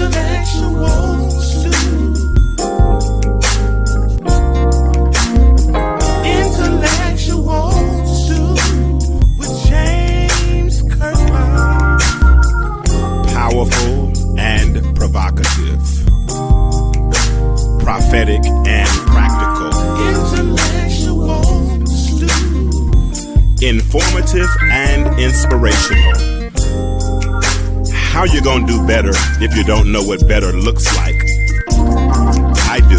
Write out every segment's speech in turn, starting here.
Intellectual stew. Intellectual stew with James Kirkland. Powerful and provocative. Prophetic and practical. Intellectual stew. Informative and inspirational. How you gonna do better if you don't know what better looks like? I do.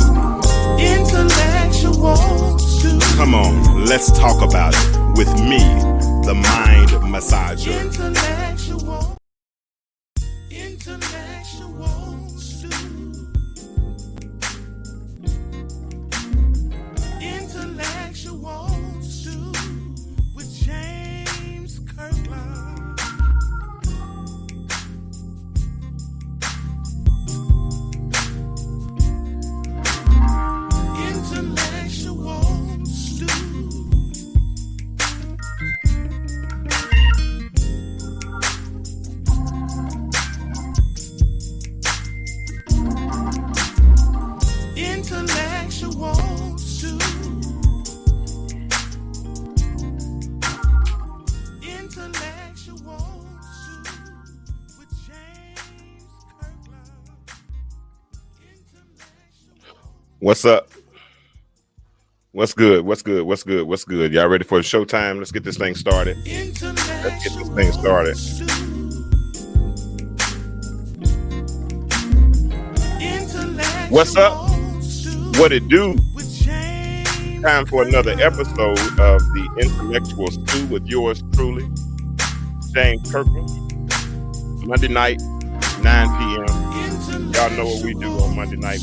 Intellectual stew. Come on, let's talk about it with me, the mind massager. Intellectual. Intellectual stew. Intellectual stew with James Kirkland. Intellectual stew. Intellectual stew. Intellectual stew with James Kirkland. What's up? What's good? What's good? What's good? What's good? Y'all ready for the showtime? Let's get this thing started. Let's get this thing started. What's up? What it do? Time for another episode of the Intellectual Stew with yours truly, James Kirkland. Monday night, 9 p.m. Y'all know what we do on Monday night.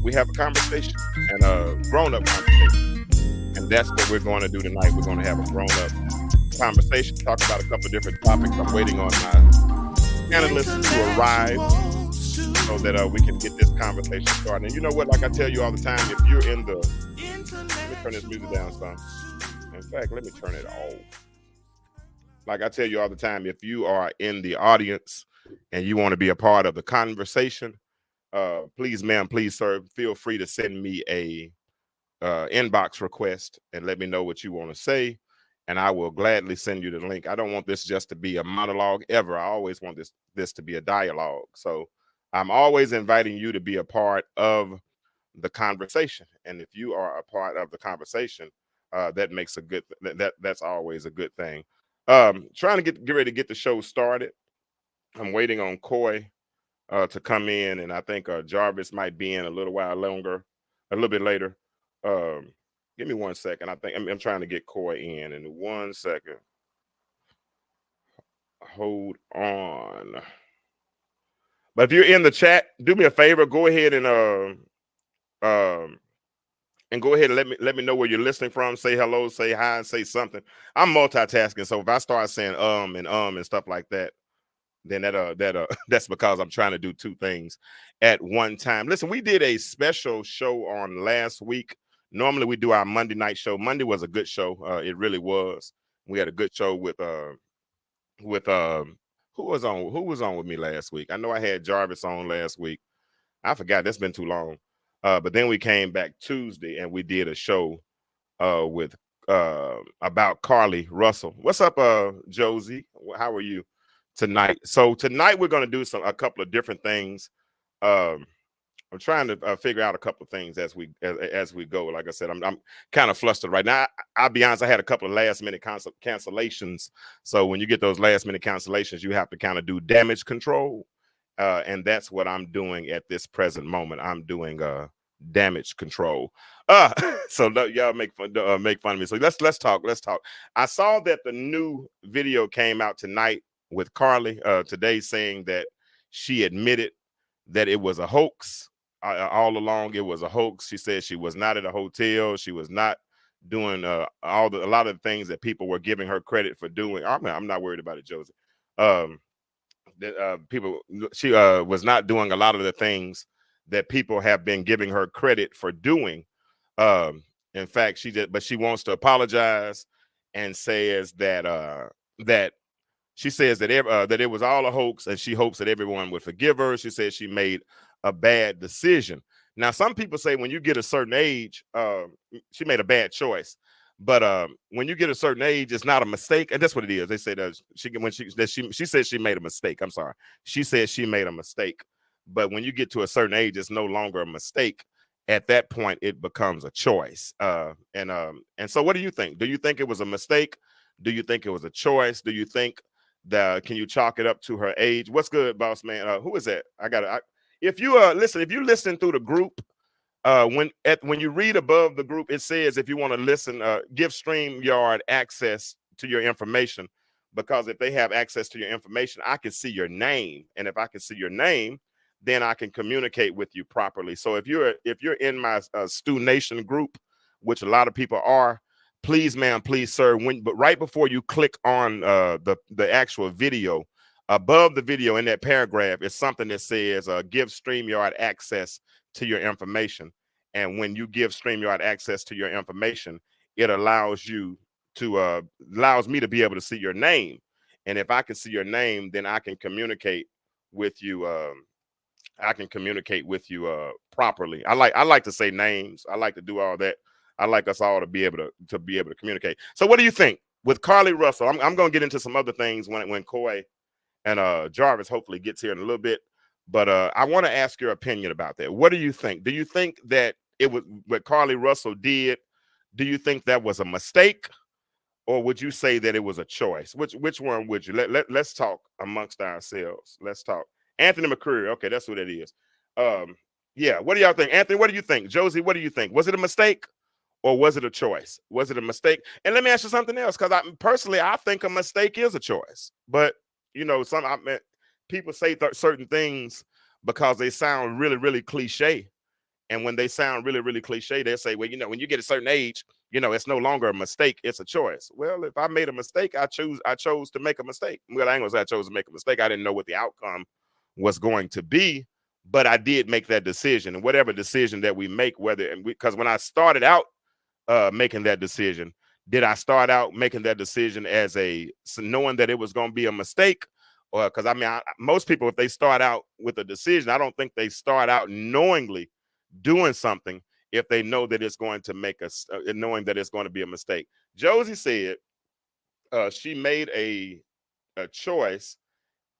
We have a conversation, and a grown-up conversation. And that's what we're going to do tonight. We're going to have a grown-up conversation, talk about a couple of different topics. I'm waiting on my panelists to arrive so that we can get this conversation started. And you know what? Like I tell you all the time, if you're in the... Let me turn this music down some. In fact, let me turn it off. Like I tell you all the time, if you are in the audience and you want to be a part of the conversation, please, ma'am, please, sir, feel free to send me a inbox request and let me know what you want to say, and I will gladly send you the link. I don't want this just to be a monologue ever. I always want this to be a dialogue. So I'm always inviting you to be a part of the conversation, and if you are a part of the conversation, that makes a good that's always a good thing. Trying to get ready to get the show started. I'm waiting on Coy to come in, and I think Jarvis might be in a little while longer, a little bit later. Give me 1 second. I think I'm trying to get Coy in 1 second. Hold on. But if you're in the chat, do me a favor. Go ahead and go ahead and let me know where you're listening from. Say hello, say hi, say something. I'm multitasking, so if I start saying and stuff like that, then that's because I'm trying to do two things at one time. Listen, we did a special show on last week. Normally we do our Monday night show. Monday was a good show. It really was. We had a good show with who was on with me last week? I know I had Jarvis on last week. I forgot. That's been too long. But then we came back Tuesday and we did a show with about Carly Russell. What's up, Josie? How are you tonight? So tonight we're going to do a couple of different things. I'm trying to figure out a couple of things as we go. Like I said, I'm kind of flustered right now. I'll be honest, I had a couple of last minute cancellations. So when you get those last minute cancellations, you have to kind of do damage control. And that's what I'm doing at this present moment. I'm doing damage control. So y'all make fun of me. So let's talk. I saw that the new video came out tonight with Carly today, saying that she admitted that it was a hoax. All along, it was a hoax. She said she was not at a hotel. She was not doing a lot of the things that people were giving her credit for doing. I'm not worried about it, Josie. She was not doing a lot of the things that people have been giving her credit for doing. In fact, she wants to apologize and says that She says that it was all a hoax, and she hopes that everyone would forgive her. She says she made a bad decision. Now, some people say when you get a certain age, she made a bad choice. But when you get a certain age, it's not a mistake, and that's what it is. They say that she said she made a mistake. I'm sorry, she said she made a mistake. But when you get to a certain age, it's no longer a mistake. At that point, it becomes a choice. And so, what do you think? Do you think it was a mistake? Do you think it was a choice? Do you think that can you chalk it up to her age? What's good, boss man? Who is that? If you listen, if you listen through the group, when you read above the group, it says if you want to listen, give StreamYard access to your information, because if they have access to your information, I can see your name, and if I can see your name, then I can communicate with you properly. So if you're in my Stu Nation group, which a lot of people are, please, ma'am, please, sir, but right before you click on the actual video, above the video in that paragraph is something that says give StreamYard access to your information. And when you give StreamYard access to your information, it allows you to allows me to be able to see your name. And if I can see your name, then I can communicate with you. I can communicate with you properly. I like to say names. I like to do all that. I like us all to be able to communicate. So what do you think with Carly Russell? I'm going to get into some other things when Coy and Jarvis hopefully gets here in a little bit. But I want to ask your opinion about that. What do you think? Do you think that it was what Carly Russell did? Do you think that was a mistake, or would you say that it was a choice? Which one would you? Let's talk amongst ourselves. Let's talk. Anthony McCreary. Okay, that's who that is. Yeah. What do y'all think? Anthony, what do you think? Josie, what do you think? Was it a mistake or was it a choice? Was it a mistake? And let me ask you something else, because I think a mistake is a choice. But you know, people say certain things because they sound really, really cliche. And when they sound really, really cliche, they say, well, you know, when you get a certain age, you know, it's no longer a mistake, it's a choice. Well, if I made a mistake, I chose to make a mistake. Well, I ain't gonna say I chose to make a mistake. I didn't know what the outcome was going to be, but I did make that decision. And whatever decision that we make, because when I started out making that decision, did I start out making that decision as knowing that it was going to be a mistake? Or because most people, if they start out with a decision, I don't think they start out knowingly doing something if they know that it's going to knowing that it's going to be a mistake. Josie said she made a choice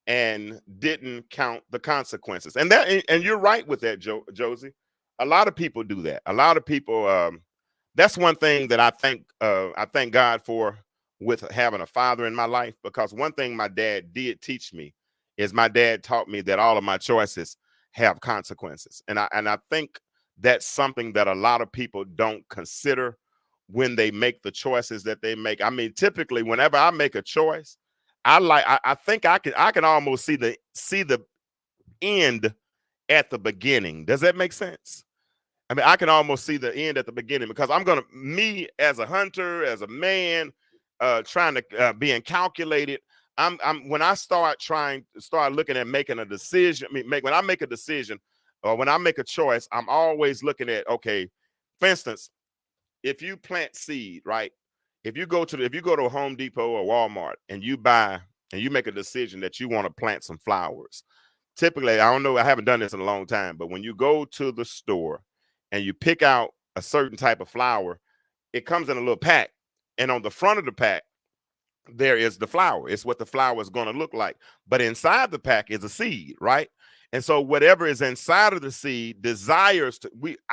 and didn't count the consequences. And you're right with that, Josie. A lot of people do that. A lot of people, that's one thing that I thank God for with having a father in my life, because one thing my dad did teach me is my dad taught me that all of my choices have consequences. And I think that's something that a lot of people don't consider when they make the choices that they make. I mean, typically, whenever I make a choice, I think I can almost see the end at the beginning. Does that make sense? I mean, I can almost see the end at the beginning, because me as a hunter, as a man, trying to being calculated. When I start looking at making a decision. When I make a decision or when I make a choice, I'm always looking at, okay, for instance, if you plant seed, right? If you go to a Home Depot or Walmart and you make a decision that you want to plant some flowers. Typically, I don't know, I haven't done this in a long time, but when you go to the store and you pick out a certain type of flower, it comes in a little pack. And on the front of the pack, there is the flower. It's what the flower is going to look like. But inside the pack is a seed, right? And so whatever is inside of the seed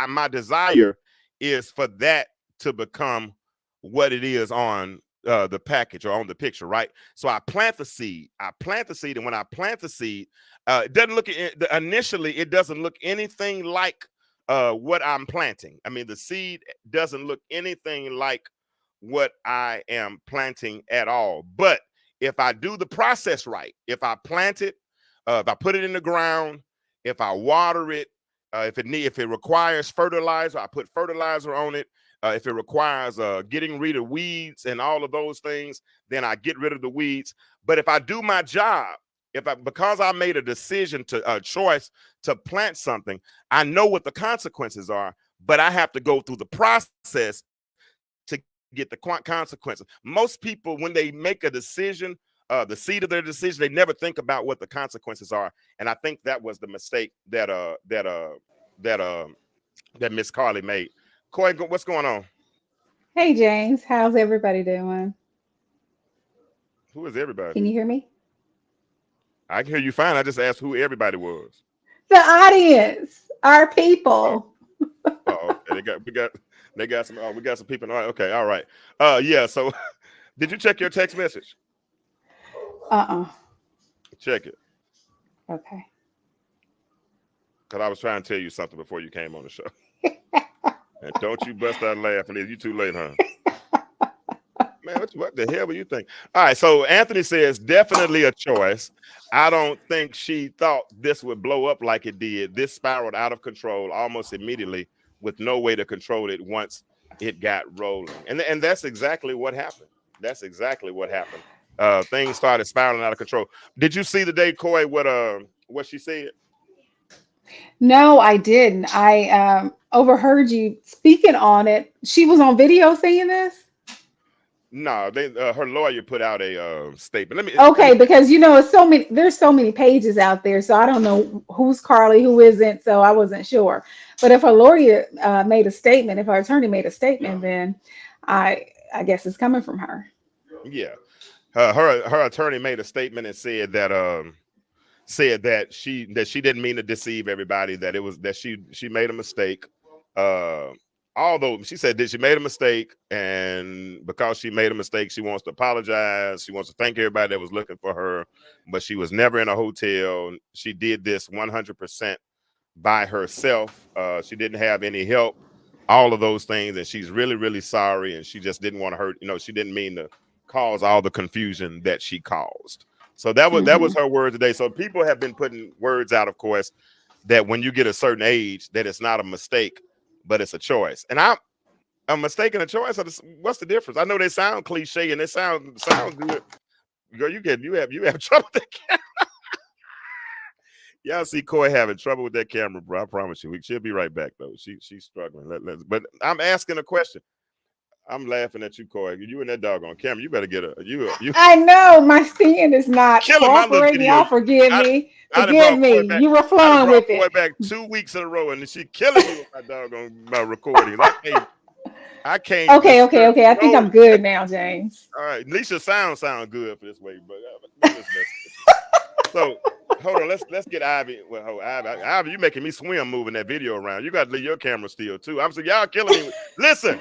my desire is for that to become what it is on the package or on the picture, right? So I plant the seed. And when I plant the seed, it doesn't look anything like what I'm planting. I mean, the seed doesn't look anything like what I am planting at all. But if I do the process right, if I plant it, if I put it in the ground, if I water it, if it requires fertilizer, I put fertilizer on it. If it requires getting rid of weeds and all of those things, then I get rid of the weeds. But if I do my job, because I made a choice to plant something, I know what the consequences are, but I have to go through the process to get the consequences. Most people, when they make a decision the seed of their decision. They never think about what the consequences are, and I think that was the mistake that that Miss Carly made. Coy, what's going on? Hey James, how's everybody doing? Who is everybody? Can you hear me? I can hear you fine. I just asked who everybody was. The audience, our Oh, people. okay. They got some. Oh, we got some people. All right. Okay. All right. Yeah. So, did you check your text message? Uh-uh. Check it, Okay. because I was trying to tell you something before you came on the show. And don't you bust out laughing. You too late, huh? Man, what the hell were you think? All right, so Anthony says definitely a choice. I don't think she thought this would blow up like it did. This spiraled out of control almost immediately with no way to control it once it got rolling. And that's exactly what happened. That's exactly what happened. Things started spiraling out of control. Did you see the day, Coy, what she said? No, I didn't. I overheard you speaking on it. She was on video saying this? No, her lawyer put out a statement. Let me Okay, because it's there's so many pages out there, so I don't know who's Carly, who isn't, so I wasn't sure. But if her lawyer made a statement, if her attorney made a statement, then I guess it's coming from her. yeah. Her attorney made a statement and said that she didn't mean to deceive everybody, that it was that she made a mistake. Uh, Although she said that she made a mistake, and because she made a mistake, she wants to apologize. She wants to thank everybody that was looking for her, but she was never in a hotel. She did this 100% by herself. She didn't have any help, all of those things, and she's really, really sorry. And she just didn't want to hurt. She didn't mean to cause all the confusion that she caused. So that was Hmm. her word today. So people have been putting words out, of course, that when you get a certain age, that it's not a mistake, but it's a choice. And I'm mistaken a choice. What's the difference? I know they sound cliche and they sound good. Girl, you have trouble with that camera. Y'all see Coy having trouble with that camera, bro. I promise you. She'll be right back though. She's struggling. But I'm asking a question. I'm laughing at you, Coy. You and that dog on camera. You better get you I know my stand is not killing my little cooperating. video. Y'all forgive I me. I done Forgive brought Coy me. back. You were I done flowing brought with Coy it. back 2 weeks in a row, and she killing me with my dog on my recordings. I can't disturb. Okay. I think No, I'm good now, James. all right. At least your sound good for this way, but I'm just messing with you. So hold on, let's get Ivy. Well, Ivy, you making me swim moving that video around. You got to leave your camera still too. I'm saying y'all killing me. Listen,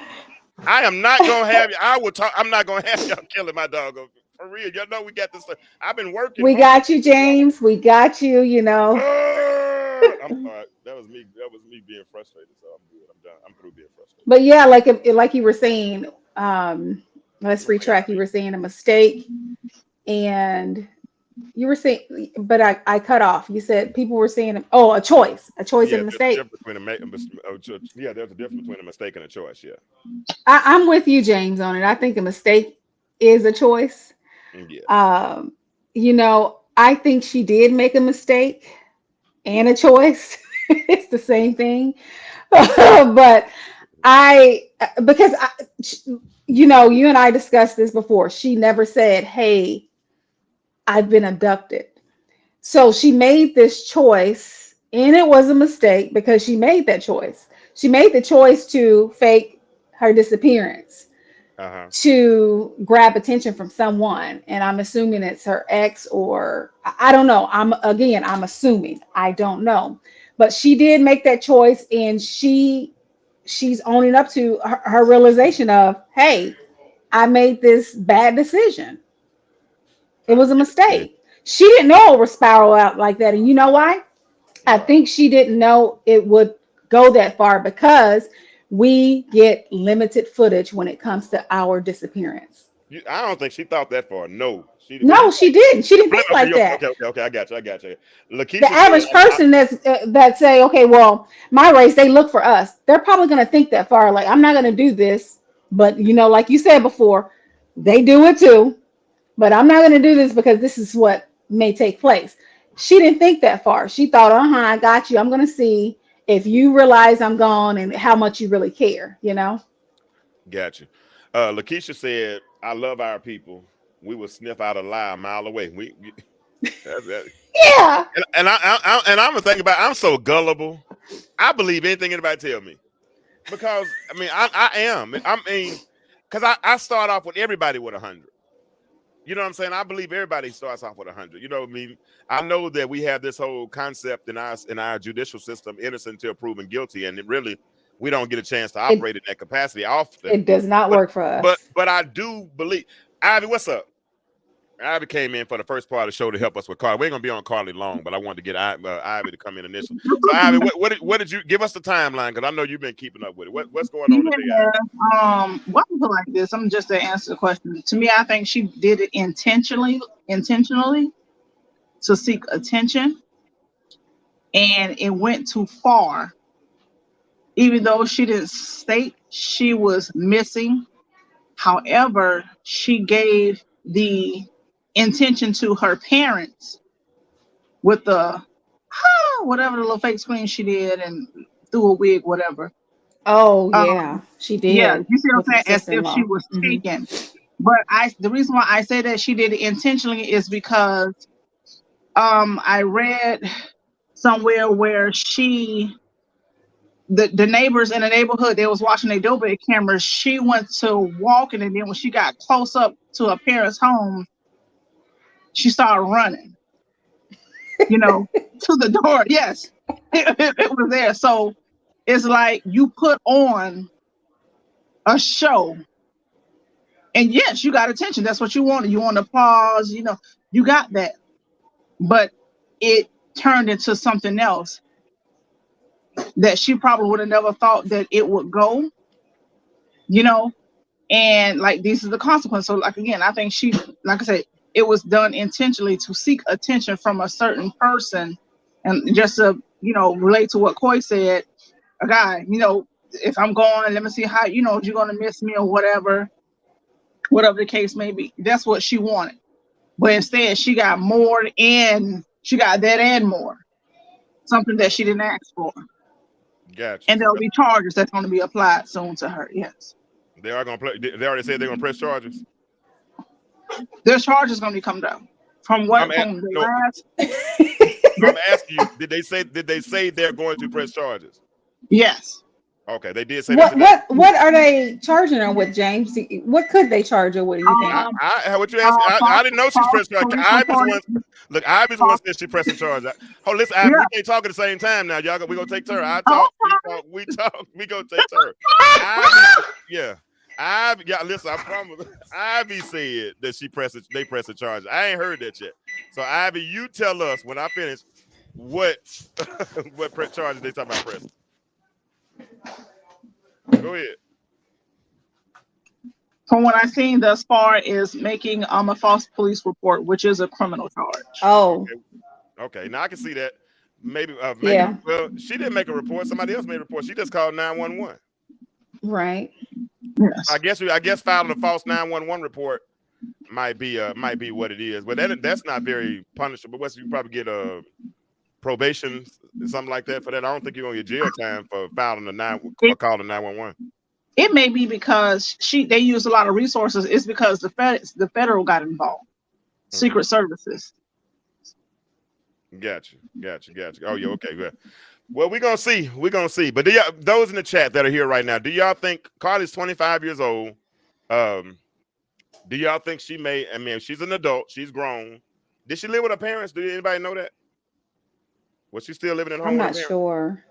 I am not gonna have you. I will talk. I'm not gonna have y'all killing my dog for real. Y'all know we got this. I've been working We hard. got you, James. We got you, I'm sorry. That was me. That was me being frustrated. So I'm good. I'm done. I'm through being frustrated. But yeah, like you were saying, let's What retrack. You were saying a mistake, and you were saying, but I cut off. You said people were saying, oh, a choice Yeah, and a there's a mistake. difference between yeah, there's a difference between a mistake and a choice. Yeah, I'm with you, James, on it. I think a mistake is a choice. yeah, Um, I think she did make a mistake and a choice. It's the same thing. But I, because you and I discussed this before. She never said, "Hey, I've been abducted." So she made this choice, and it was a mistake because she made that choice. She made the choice to fake her disappearance uh-huh. to grab attention from someone, and I'm assuming it's her ex, or I don't know. I'm assuming. I don't know. But she did make that choice, and she's owning up to her realization of, hey, I made this bad decision. It I was a get what you're saying. mistake. She didn't know it would spiral out like that. And you know why? I Why? think she didn't know it would go that far because we get limited footage when it comes to our disappearance. I don't think she thought that far. No, well, you No, she didn't. She didn't think okay, like that. okay. I got you. The Lakeisha said, average person that say, okay, well, my race, they look for us. They're probably going to think that far. Like, I'm not going to do this, but like you said before, they do it too. But I'm not going to do this because this is what may take place. She didn't think that far. She thought, I got you. I'm going to see if you realize I'm gone and how much you really care. got you. Lakeisha said, I love our people. we will sniff out a lie a mile away. That- Yeah. and I'm gonna think about. I'm so gullible. I believe anything anybody tell me because I mean I am. I mean, because I start off with everybody with 100. You know what I'm saying? I believe everybody starts off with 100. You know what I mean? I know that we have this whole concept in our judicial system, innocent until proven guilty, and it really we don't get a chance to It operate in that capacity often. it does not But work for us. but I do believe. Ivy, what's up? Ivy came in for the first part of the show to help us with Carly. We ain't gonna be on Carly long, but I wanted to get Ivy to come in initially. So Ivy, what did you give us the timeline? Because I know you've been keeping up with it. What's going on today, Ivy? Why do I feel like this? I'm just to answer the question. To me, I think she did it intentionally to seek attention, and it went too far. Even though she didn't state she was missing, however, she gave the intention to her parents with the whatever the little fake screen she did and threw a wig, whatever. Oh Um, yeah, she yeah, did you see what with I'm her saying? As if she sister-in-law. was Hmm. taken. But the reason why I say that she did it intentionally is because I read somewhere where the neighbors in the neighborhood, they was watching their doorbell cameras. She went to walking, and then when she got close up to her parents' home, she started running, to the door. Yes, it was there. So it's like you put on a show, and yes, you got attention. That's what you wanted. You want applause, you got that. But it turned into something else that she probably would have never thought that it would go, you know. And like this is the consequence. So like again, I think she, like I said, it was done intentionally to seek attention from a certain person, and just to relate to what Coy said, a guy, if I'm going, let me see how you're gonna miss me or whatever the case may be. That's what she wanted, but instead she got more, and she got that and more, something that she didn't ask for. Gotcha. And there'll be charges that's going to be applied soon to her. Yes, They are gonna play. They already said they're gonna press charges. there's charges going to be coming down from I'm at, from the no. last. I'm asking you. Did they say they're going to press charges? Yes. Okay, they did say that today. What are they charging her with, James? What could they charge her with? Do you think? What you asking? I didn't know she's pressing charges. Police Ivy's the report. one. Look, Ivy's the one said she's pressing charges. Oh, listen, Ivy, Yeah. we can't talk at the same time now. Y'all, we gonna take turn. I Oh, talk. We talk. We gonna take turn. Ivy, yeah. Ivy, yeah. Listen, I promise. Ivy said that they pressing charges. I ain't heard that yet. So Ivy, you tell us when I finish what what charges they talking about pressing. Go ahead. From what I've seen thus far is making a false police report, which is a criminal charge. Oh, Okay. Now I can see that. Maybe. yeah, Well, she didn't make a report. Somebody else made a report. She just called 911. right. Yes. I guess filing a false 911 report might be what it is. But that's not very punishable. What's you probably get a probation, something like that for that. I don't think you're gonna get jail time for filing for calling 911. It may be because they use a lot of resources. It's because the federal got involved, Secret Services. Gotcha. Oh, yeah, okay, good. Well, we're gonna see. But those in the chat that are here right now, do y'all think Carly's 25 years old? Do y'all think she may? I mean, she's an adult, she's grown. Did she live with her parents? Do anybody know that? Was she still living at home I'm with her not parents? sure.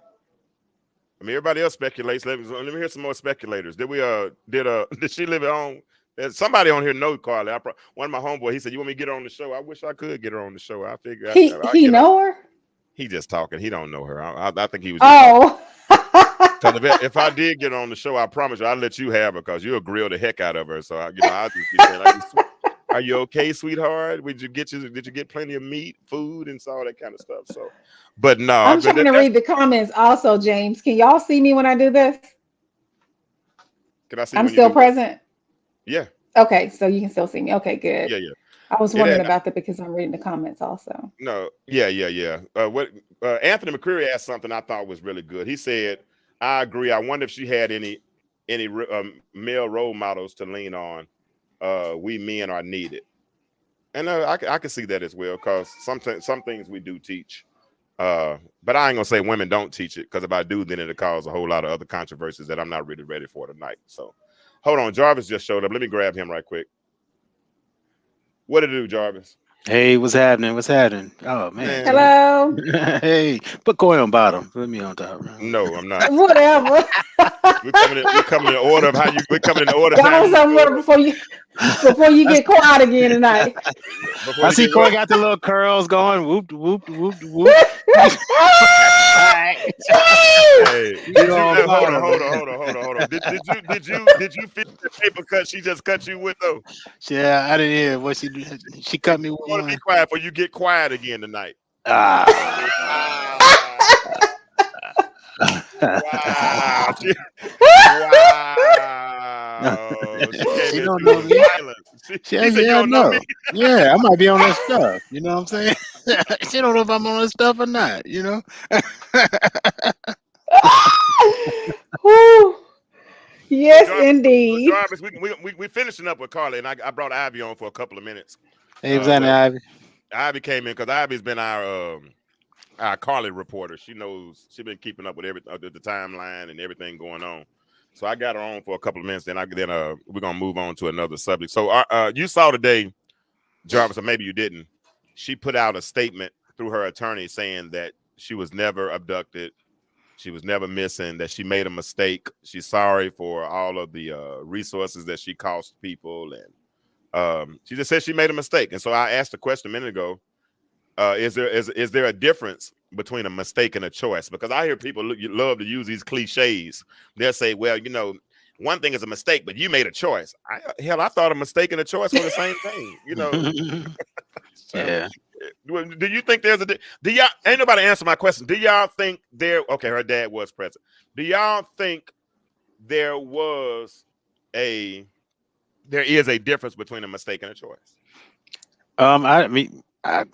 I mean, everybody else speculates. Let me hear some more speculators. Did she live at home? There's somebody on here know Carly. One of my homeboys, he said, "You want me to get her on the show?" I wish I could get her on the show. I figure I'll He get her. know her. He just talking. He don't know her. I think he was. Oh. Because if I did get her on the show, I promise you, I'll let you have her because you'll grill the heck out of her. So I'll just be saying, "Are you okay, sweetheart? Did you get plenty of meat, food, and all that kind of stuff?" So, but no, I'm trying to read the comments also, James. Can y'all see me when I do this? Can I see? I'm when still you do that? present. Yeah. Okay, so you can still see me. Okay, good. Yeah. I was wondering about that because I'm reading the comments also. No, yeah. Anthony McCreary asked something I thought was really good. He said, "I agree. I wonder if she had any male role models to lean on. We men are needed." And I can see that as well, because some things we do teach. But I ain't gonna say women don't teach it, because if I do, then it'll cause a whole lot of other controversies that I'm not really ready for tonight. So hold on, Jarvis just showed up. Let me grab him right quick. What did it do, Jarvis? Hey, what's happening? What's happening? Oh man. Man, Hello. Hey, put Koi on bottom. Put me on top. no, I'm not. Whatever. We're coming in order of how you. We're coming in the order of how Go you somewhere showed up. before you get quiet again tonight. Before I you see get Koi what? got the little curls going. Whoop, whoop, whoop, whoop. Right. Jeez. Hey, You did you on hold on, bottom, hold on, man. hold on, hold on, hold on. Did you feel the paper cut she just cut you with though? Yeah, I didn't hear what she did. She You cut me with want to be one. quiet before you get quiet again tonight. Ah. Wow. Wow. Wow. She came She at don't you know with me. violence. He said, you Yeah, I don't know me? know. Yeah, I might be on that stuff. You know what I'm saying? She don't know if I'm on that stuff or not. You know. Whew. So Yes, indeed. Jarvis, we finishing up with Carly, and I brought Ivy on for a couple of minutes. Hey, was that Well, Ivy? Ivy came in because Ivy's been our Carly reporter. She knows, she's been keeping up with everything, the timeline and everything going on. So I got her on for a couple of minutes. Then we're gonna move on to another subject. So you saw today, Jarvis, or maybe you didn't. She put out a statement through her attorney saying that she was never abducted, she was never missing, that she made a mistake. She's sorry for all of the resources that she cost people, and she just said she made a mistake. And so I asked a question a minute ago. Is there a difference between a mistake and a choice? Because I hear people love to use these cliches. They'll say, well, one thing is a mistake, but you made a choice. I thought a mistake and a choice were the same thing. So, Yeah. do you think there's do y'all, ain't nobody answer my question. Do y'all think okay, her dad was present. Do y'all think there is a difference between a mistake and a choice? I mean, I'll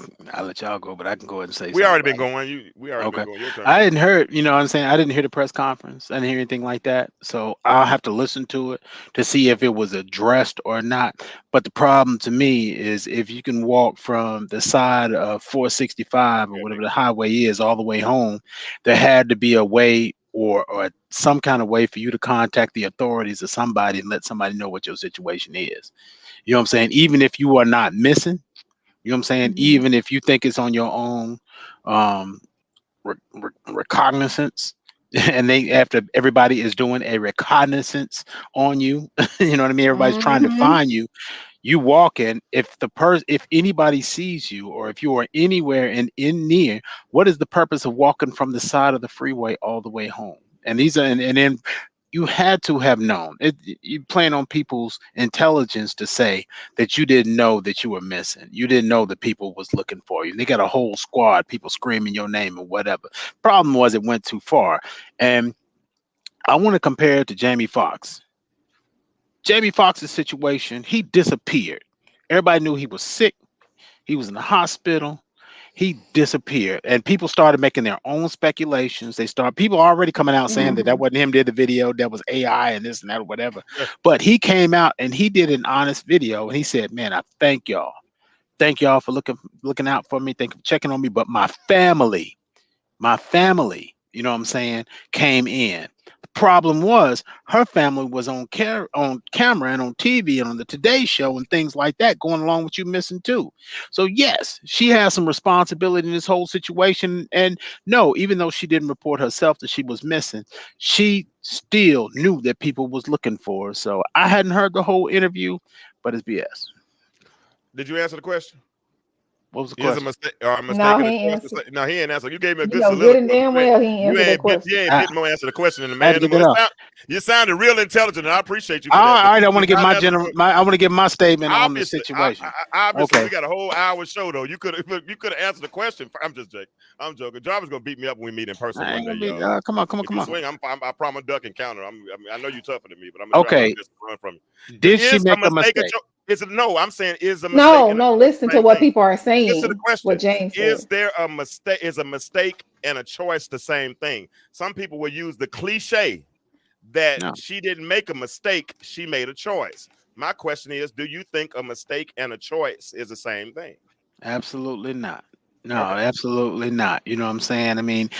let y'all go, but I can go ahead and say We something already been about it. going. We already been Okay. going. Your turn. I hadn't heard, you know what I'm saying? I didn't hear the press conference. I didn't hear anything like that. So I'll have to listen to it to see if it was addressed or not. But the problem to me is if you can walk from the side of 465 or Yeah, whatever the highway is all the way home, there had to be a way or some kind of way for you to contact the authorities or somebody and let somebody know what your situation is. You know what I'm saying? Even if you are not missing, you know what I'm saying? Mhm. Even if you think it's on your own um, recognizance, and they after everybody is doing a reconnaissance on you, you know what I mean? Everybody's trying to Mhm. find you. You walk in. If anybody sees you, or if you are anywhere in near, what is the purpose of walking from the side of the freeway all the way home? And these are and then you had to have known it. You playing on people's intelligence to say that you didn't know that you were missing. You didn't know that people was looking for you. They got a whole squad, people screaming your name and whatever. Problem was it went too far. And I want to compare it to Jamie Foxx. Jamie Foxx's situation, he disappeared. Everybody knew he was sick. He was in the hospital. He disappeared, and people started making their own speculations. People already coming out saying that Mhm. wasn't him did the video, that was AI and this and that or whatever. yeah. But he came out and he did an honest video, and he said, "Man, I thank y'all for looking out for me, thank you for checking on me, but my family, you know what I'm saying, came in. The problem was her family was on camera and on TV and on the Today Show and things like that, going along with you missing too. So yes, she has some responsibility in this whole situation. And no, even though she didn't report herself that she was missing, she still knew that people was looking for her. So I hadn't heard the whole interview, but it's BS. Did you answer the question? What was the Is a question? mistake or a No, mistake he and a ain't choice? answered. No, he ain't answer. You gave me a You good know good soliloquy. and damn well he ain't answered that You question. ain't I, bit more answer the question than the I had to man. get that out. You sounded real intelligent, and I appreciate you for that. All But right, I want you to did give not my answer the general. question. I want to give my statement on the Obviously, situation. obviously, Okay. we got a whole hour show though. You could have answered the question. I'm just joking. I'm joking. Jarvis gonna beat me up when we meet in person I one ain't day, gonna be. y'all. Come on, come on, If come you on. swing, I promise duck and counter. I know you're tougher than me, but I'm gonna try my Okay. best to run from you. Did she Is a make a mistake a mistake? choice? Is it no? I'm saying is a mistake No, and a no, choice listen the to same what thing? people are Listen to the saying, what question. James Is said. there a mistake? Is a mistake and a choice the same thing? Some people will use the cliche that No. she didn't make a mistake, she made a choice. My question is, do you think a mistake and a choice is the same thing? Absolutely not. No, Okay. absolutely not. You know what I'm saying? I mean,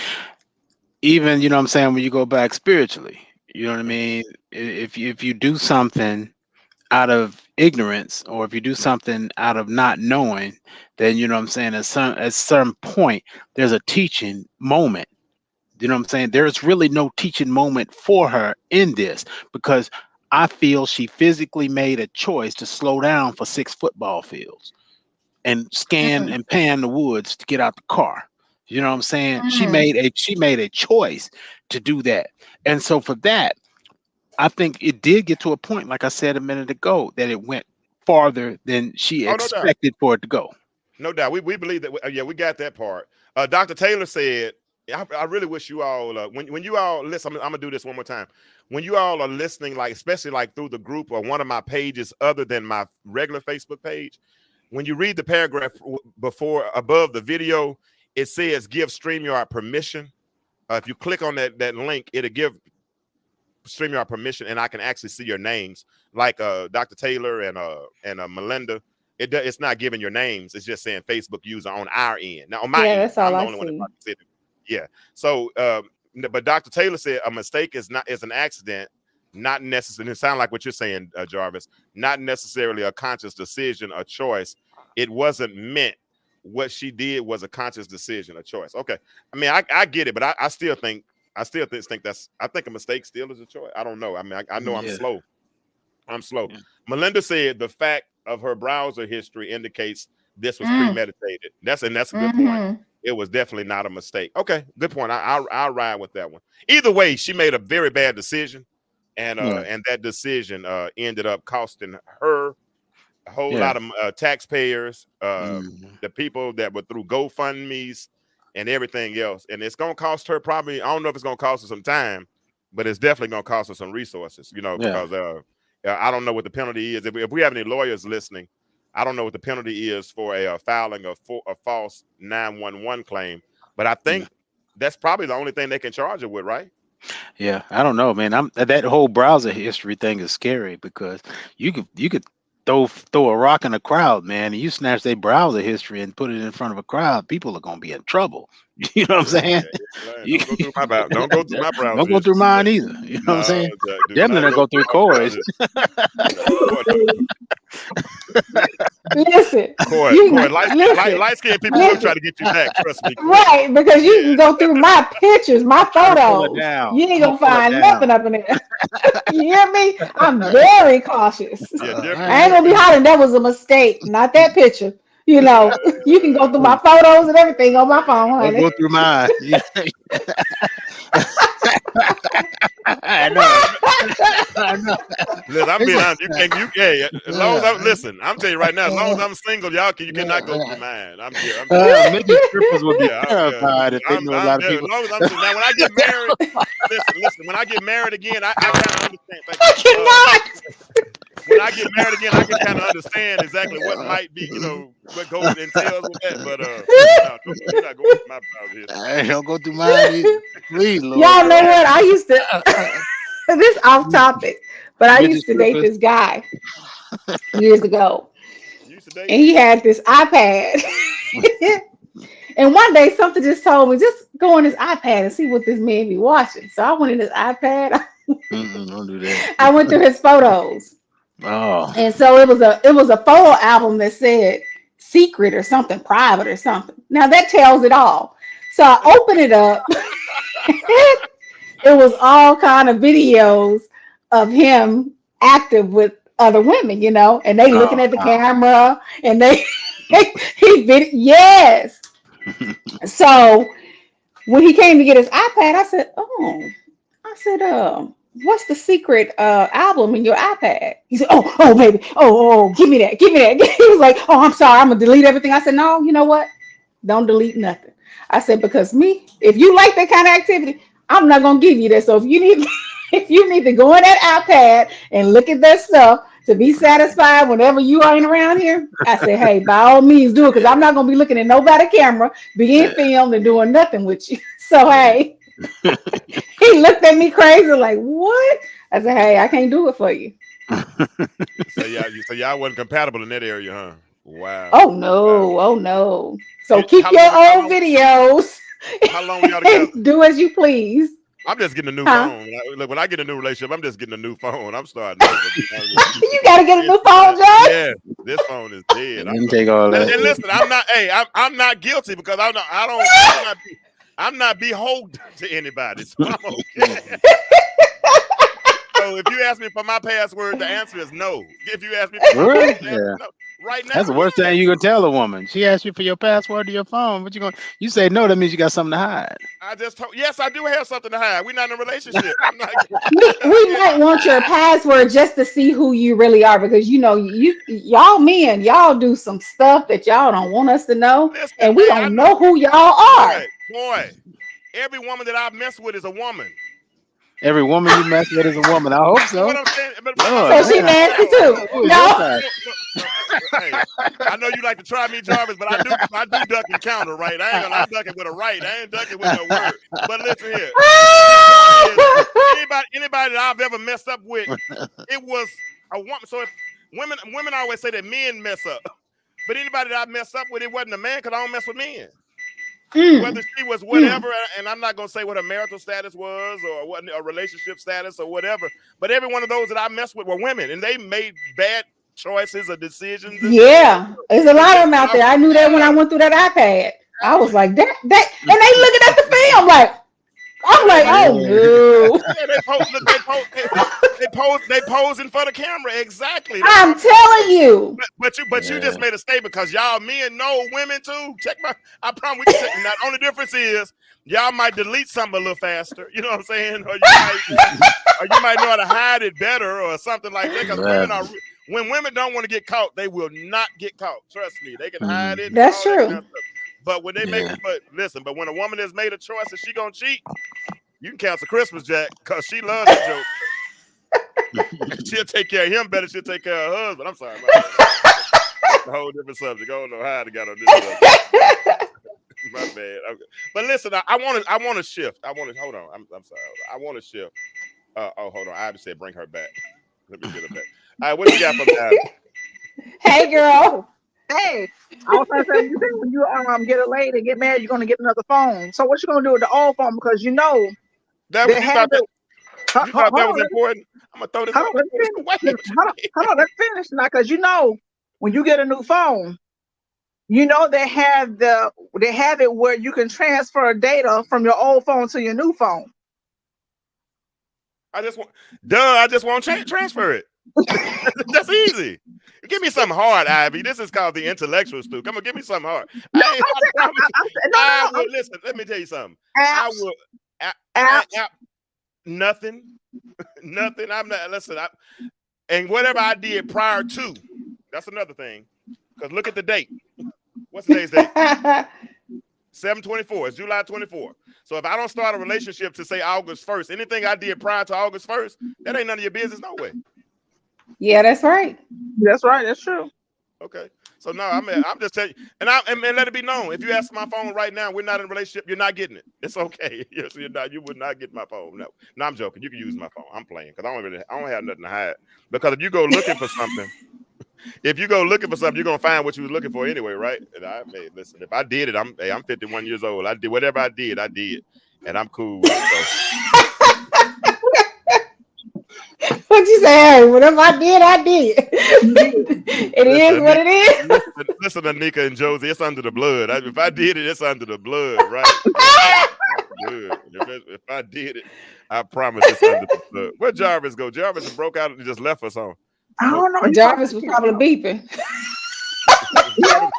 even, you know what I'm saying, when you go back spiritually, you know what I Mhm. mean? If you do something out of ignorance, or if you do something out of not knowing, then you know what I'm saying, at some point there's a teaching moment. You know what I'm saying? There's really no teaching moment for her in this, because I feel she physically made a choice to slow down for 6 football fields and scan Mm, and pan the woods to get out the car. You know what I'm saying? She mm, made a choice to do that. And so for that, I think it did get to a point, like I said a minute ago, that it went farther than she Oh, no doubt. expected for it to go. No doubt. We believe that. Yeah, we got that part. Dr. Taylor said, I really wish you all, when you all listen, I'm gonna do this one more time. When you all are listening, like especially like through the group or one of my pages other than my regular Facebook page, when you read the paragraph before above the video, it says give StreamYard permission. If you click on that link, it'll give StreamYard permission, and I can actually see your names, like Dr. Taylor and Melinda. It's not giving your names. It's just saying Facebook user on our end. Now on my Yeah, end, that's all I'm the I only one that see. probably said it. Yeah. So, but Dr. Taylor said a mistake is an accident, not necessarily. It sounds like what you're saying, Jarvis. Not necessarily a conscious decision, a choice. It wasn't meant. What she did was a conscious decision, a choice. Okay. I mean, I get it, but I still think I think a mistake still is a choice. I don't know. I mean, I know I'm Yeah. slow. I'm slow. Yeah. Melinda said the fact of her browser history indicates this was mm, premeditated. That's a good point. mhm. It was definitely not a mistake. Okay, good point. I'll ride with that one. Either way, she made a very bad decision, Yeah. and that decision ended up costing her a whole Yeah. lot of taxpayers, Mhm. the people that were through GoFundMe's and everything else. And it's going to cost her probably, I don't know if it's going to cost her some time, but it's definitely going to cost her some resources, Yeah. because I don't know what the penalty is. If we have any lawyers listening, I don't know what the penalty is for filing a false 911 claim, but I Yeah. think that's probably the only thing they can charge her with, right? Yeah. I don't know, man. That whole browser history thing is scary, because you could throw a rock in a crowd, man, and you snatch their browser history and put it in front of a crowd. People are gonna be in trouble. You know what I'm saying? You, Don't go through my don't go through my don't browser go through history. mine either. You know what I'm No, saying? do Definitely not don't go go through through my Corey's. browser. No, Listen, Corey, you listen, light skinned people will try listen. to get you back. Trust me, Corey. Right, because you Yeah, can go through my pictures, my I'm trying to pull it photos. down. You ain't I'm gonna gonna pull it find down. nothing up in there. You hear me? I'm very cautious. yeah, All I right. ain't gonna be definitely. hollering. That was a mistake, not that picture. You know, you can go through my photos and everything on my phone, Don't go honey. through mine. I know. Uh, I know. Listen, I'm It's being a- honest. Yeah. As long as I'm listen, I'm telling you right now. As long as uh, I'm single, you cannot go through uh, mine. I'm definitely. maybe strippers would be Yeah. terrified if they knew a I'm lot of there. As people. long as I'm single. Now, when I get married, listen. When I get married again, I kind of understand. Thank you. I cannot. When I get married again, I can kind of understand exactly what might be, what goes entails with that. But no, you're not going through my browser history. I don't go through mine either. Please, Lord, Y'all know no. what? I used to. This off topic, but I Midget used to date strippers. this guy years ago, You used to date and him? he had this iPad. And one day, something just told me, just go on his iPad and see what this man be watching. So I went in his iPad. Mm-mm, don't do that. I went through his photos, Oh, and so it was a photo album that said secret or something, private or something. Now that tells it all. So I opened it up. It was all kind of videos of him active with other women, and they oh, looking at the oh. camera, and they yes. So when he came to get his iPad, I said, "Oh," I said, "What's the secret album in your iPad?" He said, "Oh, baby, give me that, give me that." He was like, "Oh, I'm sorry, I'm gonna delete everything." I said, "No, you know what? Don't delete nothing." I said, "Because me, if you like that kind of activity, I'm not gonna give you that. So if you need, if you need to go in that iPad and look at that stuff to be satisfied whenever you ain't around here," I said, "Hey, by all means, do it, because I'm not gonna be looking at nobody camera, being Yeah, filmed, and doing nothing with you." So yeah. hey, he looked at me crazy, like, "What?" I said, "Hey, I can't do it for you." So y'all wasn't compatible in that area, huh? Wow. Oh Wow. no, oh no. So keep How your long? How old long? videos How long were y'all together? and do as you please. I'm just getting a new Huh? phone. Look, when I get a new relationship, I'm just getting a new phone. I'm starting over. To be honest with You gotta get a you. new phone, John. Yeah, this phone is dead. Didn't take all that. And listen, I'm not. Hey, I'm not guilty because I'm not beholden to anybody, so I'm okay. So if you ask me for my password, the answer is no. If you ask me for my Really? phone, the answer Yeah. is no. Right That's now, the worst thing yes. you can tell a woman. She asks you for your password to your phone. What you going? You say no. That means you got something to hide. I just told. Yes, I do have something to hide. We're not in a relationship. I'm not. We might want your password just to see who you really are, because y'all men, y'all do some stuff that y'all don't want us to know, Listen, and we man. I don't know. know who y'all are. Boy. Every woman that I've messed with is a woman. Every woman you mess with is a woman. I hope You know so. what I'm saying? But Lord, So no, she damn. nasty no, too. no, Who is your No. type? no. Hey, I know you like to try me, Jarvis, but I do duck and counter, right? I'm ducking with a right. I ain't ducking with no word. But listen here. The point is, anybody that I've ever messed up with, it was a woman. So if women always say that men mess up, but anybody that I messed up with, it wasn't a man, because I don't mess with men. Mm, Whether she was mm. whatever, and I'm not gonna say what her marital status was or what a relationship status or whatever, but every one of those that I messed with were women, and they made bad choices or decisions as well. Yeah, there's a So lot of just them get out off. there. I knew that when I Yeah, went through that iPad. I was absolutely. like, that, and they looking at the film like, Yeah, I'm they like, like. oh Yeah. no. Yeah, they pose. Look, they posing for the camera. Exactly. That's what I'm I'm saying. So, telling you. but you just Yeah. made a statement because y'all men know women too. Check my. I promise we can check. Now, the only difference is y'all might delete something a little faster. You know what I'm saying? Or you might know how to hide it better or something like that. Because Right. when women don't want to get caught, they will not get caught. Trust me, they can hide it Mhm. and That's all that kind true. of stuff. But when they make, Yeah. but listen, but when a woman has made a choice and she gonna cheat, you can cancel Christmas, Jack, because she loves that joke. She'll take care of him better. She'll take care of her husband. I'm sorry, my bad. That's a whole different subject. I don't know how I got on this subject. My bad. Okay. But listen, I want to shift. I want to hold on. I'm sorry. I want to shift. Hold on. I just said bring her back. Let me get her back. All right, what you got for me? Hey, girl. Hey, I was trying to say, you think when you get a lady and get married, you're gonna get another phone. So what you gonna do with the old phone? Because you know That they you have thought that it. Hold, you thought hold that on, was important? I'm gonna throw this. I'm hold on, gonna let me throw this finish. away. What you mean? Hold on, let me finish now. Because you know when you get a new phone, you know they have it where you can transfer data from your old phone to your new phone. I just want. Duh. I just want to transfer it. That's easy. Give me something hard, Ivy. This is called the intellectual stew. Come on, give me something hard. No, I promise you. I said no, I no, will listen. Let me tell you something. no. I Apps, will. apps. Nothing. Nothing. I'm not. Listen. And whatever I did prior to, that's another thing. Because look at the date. What's today's date? 7/24. It's July 24. So if I don't start a relationship to say August 1st, anything I did prior to August 1st, that ain't none of your business. No way. Yeah, that's right. That's right. That's true. Okay. So no, I'm just telling you, and let it be known. If you ask my phone right now, we're not in a relationship. You're not getting it. It's okay. Yes, you're not. You would not get my phone. No, I'm joking. You can use my phone. I'm playing because I don't have nothing to hide. Because if you go looking for something, you're gonna find what you was looking for anyway, right? And listen. If I did it, I'm 51 years old. I did whatever I did, and I'm cool with it. So What you say? Hey, whatever I did, I did. It is listen, what it is. listen, Anika and Josie, it's under the blood. If I did it, it's under the blood, right? I'm good. If I did it, I promise it's under the blood. Where Jarvis go? Jarvis broke out and just left us on. I Oh, don't know. He Jarvis was probably probably beeping. Jarvis,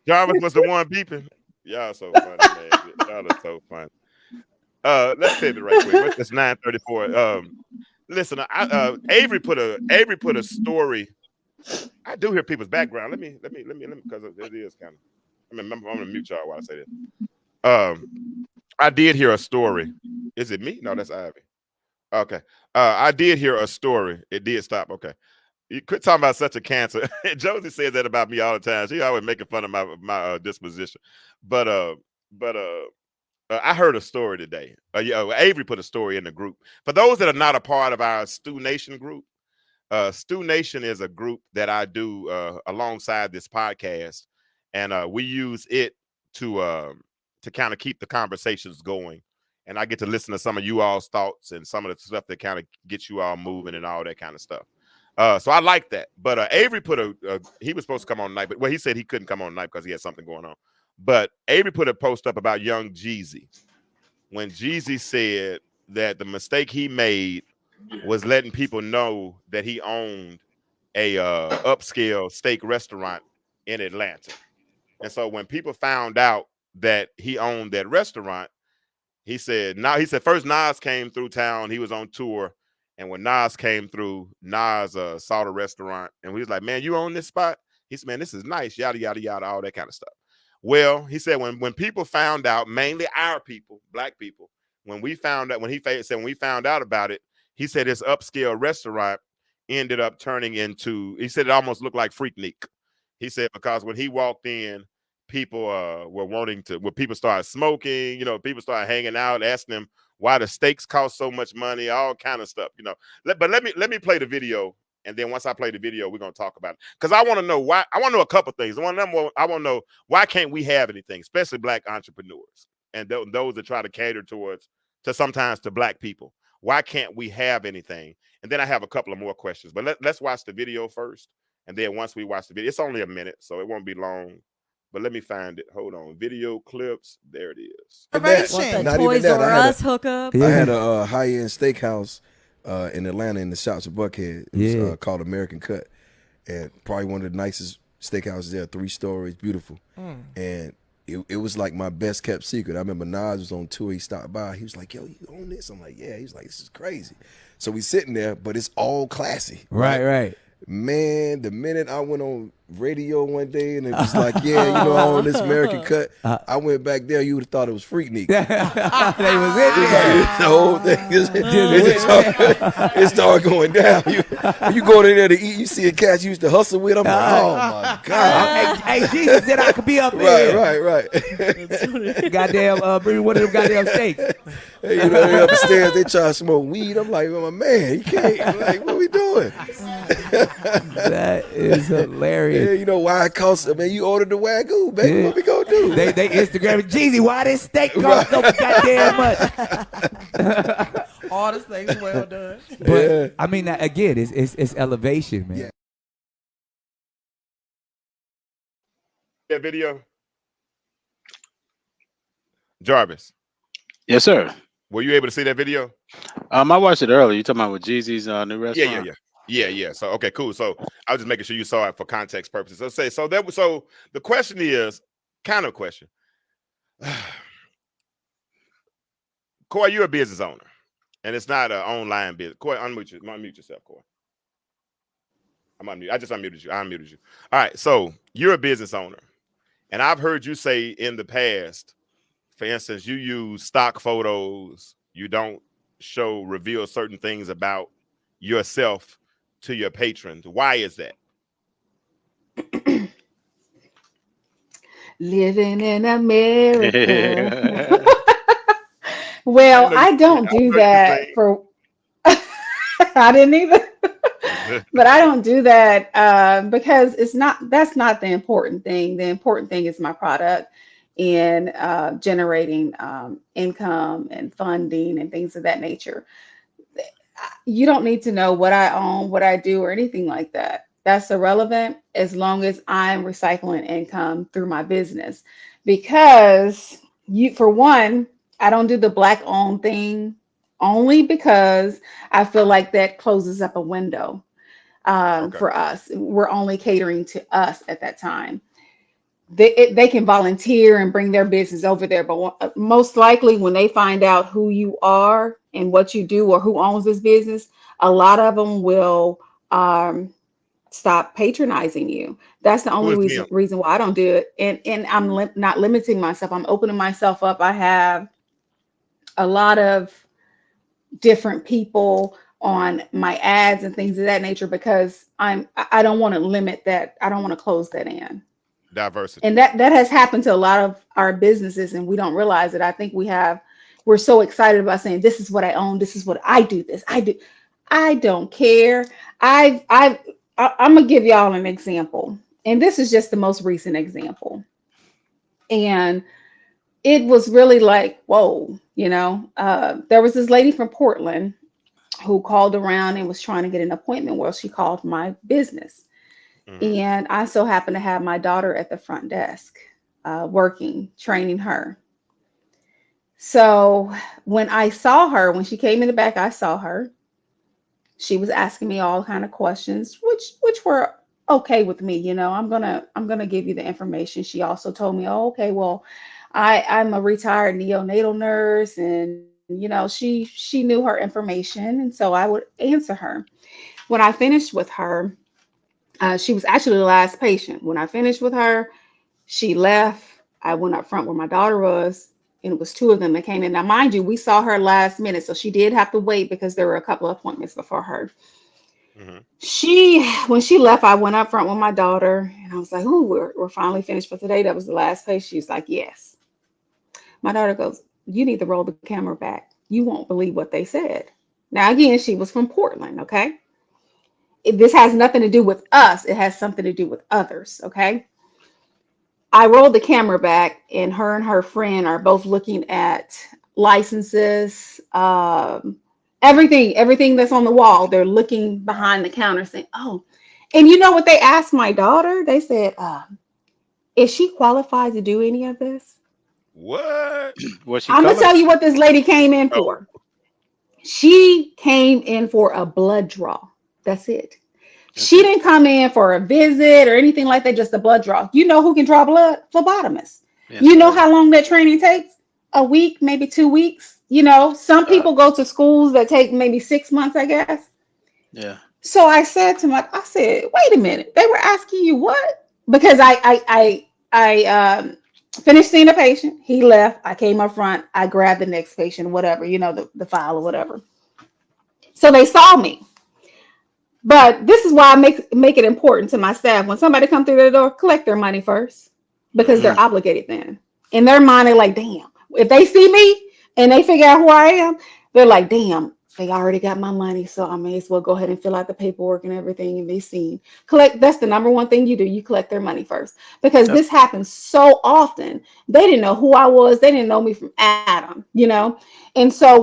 Jarvis was the one beeping. Y'all so funny, man. Y'all are so funny. Let's pivot right quick. It's 9:34. Listen, Avery put a story. I do hear people's background. Let me because it is kind of. I'm gonna mute y'all while I say this. I did hear a story. Is it me? No, that's Ivy. Okay. I did hear a story. It did stop. Okay. You quit talking about such a cancer. Josie says that about me all the time. She always making fun of my disposition. But I heard a story today. Avery put a story in the group. For those that are not a part of our Stew Nation group, Stu Nation is a group that I do alongside this podcast, and we use it to kind of keep the conversations going. And I get to listen to some of you all's thoughts and some of the stuff that kind of gets you all moving and all that kind of stuff. So I like that. But Avery put he was supposed to come on tonight, but he said he couldn't come on tonight because he had something going on. But Avery put a post up about young Jeezy when Jeezy said that the mistake he made was letting people know that he owned a upscale steak restaurant in Atlanta. And so when people found out that he owned that restaurant, he said first Nas came through town, he was on tour, and when Nas came through, Nas saw the restaurant and we was like, "Man, you own this spot?" He said, "Man, this is nice, yada yada yada, all that kind of stuff." Well, he said when people found out, mainly our people, black people, when we found out about it, he said his upscale restaurant ended up turning into, he said it almost looked like Freaknik. He said because when he walked in, people when people started smoking, people started hanging out, asking him why the steaks cost so much money, all kind of stuff, But let me play the video, and then once I play the video, we're gonna talk about it. Because I want to know why. I want to know a couple things. One of them, I want to know why can't we have anything, especially black entrepreneurs and those that try to cater sometimes to black people. Why can't we have anything? And then I have a couple of more questions. But let's watch the video first. And then once we watch the video, it's only a minute, so it won't be long. But let me find it. Hold on. Video clips. There it is. What the Not even Toys that. R Us hookup? I had a high-end steakhouse in Atlanta in the shops of Buckhead. It was called American Cut. And probably one of the nicest steakhouses there, 3 stories, beautiful. And it was like my best kept secret. I remember Nas was on tour. He stopped by. He was like, "Yo, you own this?" I'm like, "Yeah." He was like, "This is crazy." So we sitting there, but it's all classy. Right. Man, the minute I went on radio one day and it was like, "Yeah, I own this American Cut," I went back there. You would have thought it was Freaknik. They was in there. The whole thing, it started going down. You go in there to eat, you see a cat you used to hustle with. I'm like, "Oh my God!" Hey, Jesus said I could be up there. Right. Goddamn, bring me one of them goddamn steaks. Hey, they upstairs, they try to smoke weed. I'm like, "Oh, man, you can't." I'm like, what are we doing? That is hilarious. Yeah, you know why it costs? I mean, you ordered the Wagyu, baby. What we gonna do? They Instagram Jeezy, why this steak cost so goddamn much? All the things well done. But I mean, again, it's elevation, man. Yeah. That video, Jarvis. Yes, sir. Were you able to see that video? I watched it earlier. You talking about with Jeezy's new restaurant? Yeah. So okay, cool. So I was just making sure you saw it for context purposes. So the question is kind of a question. Coy, you're a business owner, and it's not an online business. Coy, unmute yourself, Coy. I'm unmuted. I just unmuted you. I unmuted you. All right. So you're a business owner, and I've heard you say in the past, for instance, you use stock photos. You don't reveal certain things about yourself to your patrons. Why is that? Living in America. Well, I don't do that for. I didn't either. But I don't do that because that's not the important thing. The important thing is my product and generating income and funding and things of that nature. You don't need to know what I own, what I do, or anything like that. That's irrelevant as long as I'm recycling income through my business. Because for one, I don't do the black owned thing only because I feel like that closes up a window for us. We're only catering to us at that time. They can volunteer and bring their business over there, but most likely when they find out who you are and what you do or who owns this business, a lot of them will stop patronizing you. That's the only reason why I don't do it. And I'm not limiting myself. I'm opening myself up. I have a lot of different people on my ads and things of that nature because I don't want to limit that. I don't want to close that in. Diversity. And that has happened to a lot of our businesses and we don't realize it. I think we're so excited about saying, this is what I own. This is what I do. I don't care. I'm gonna give y'all an example, and this is just the most recent example, and it was really like, whoa, there was this lady from Portland who called around and was trying to get an appointment. Well, she called my business, Mm-hmm. and I so happened to have my daughter at the front desk, working, training her. So when she came in the back, I saw her. She was asking me all kind of questions, which were okay with me. I'm gonna give you the information. She also told me, oh, okay, well, I'm a retired neonatal nurse, and she knew her information, and so I would answer her. When I finished with her, she was actually the last patient. When I finished with her, she left. I went up front where my daughter was, and it was two of them that came in. Now, mind you, we saw her last minute, so she did have to wait because there were a couple of appointments before her. Mm-hmm. When she left, I went up front with my daughter, and I was like, "Ooh, we're finally finished for today." That was the last patient. She's like, "Yes." My daughter goes, "You need to roll the camera back. You won't believe what they said." Now, again, she was from Portland. Okay, this has nothing to do with us. It has something to do with others. Okay. I rolled the camera back, and her friend are both looking at licenses, everything that's on the wall. They're looking behind the counter, saying, "Oh," and you know what they asked my daughter? They said, "Is she qualified to do any of this?" What? Was she I'm gonna colored? tell you what this lady came in Oh, for. She came in for a blood draw. That's it. That's She it. didn't come in for a visit or anything like that, just a blood draw. You know who can draw blood? Phlebotomists. That's You know right. how long that training takes? A week, maybe 2 weeks. Some uh, people go to schools that take maybe 6 months, I guess. Yeah. So I said, wait a minute. They were asking you what? Because I finished seeing a patient. He left. I came up front. I grabbed the next patient, whatever, the file or whatever. So they saw me. But this is why I make it important to my staff. When somebody come through the door, collect their money first because mm-hmm. they're Mm. obligated then. In their mind, they're like, damn. If they see me and they figure out who I am, they're like, damn, they already got my money, so I may as well go ahead and fill out the paperwork and everything and be seen. Collect. That's the number one thing you do. You collect their money first because That's this happens so often. They didn't know who I was. They didn't know me from Adam. And so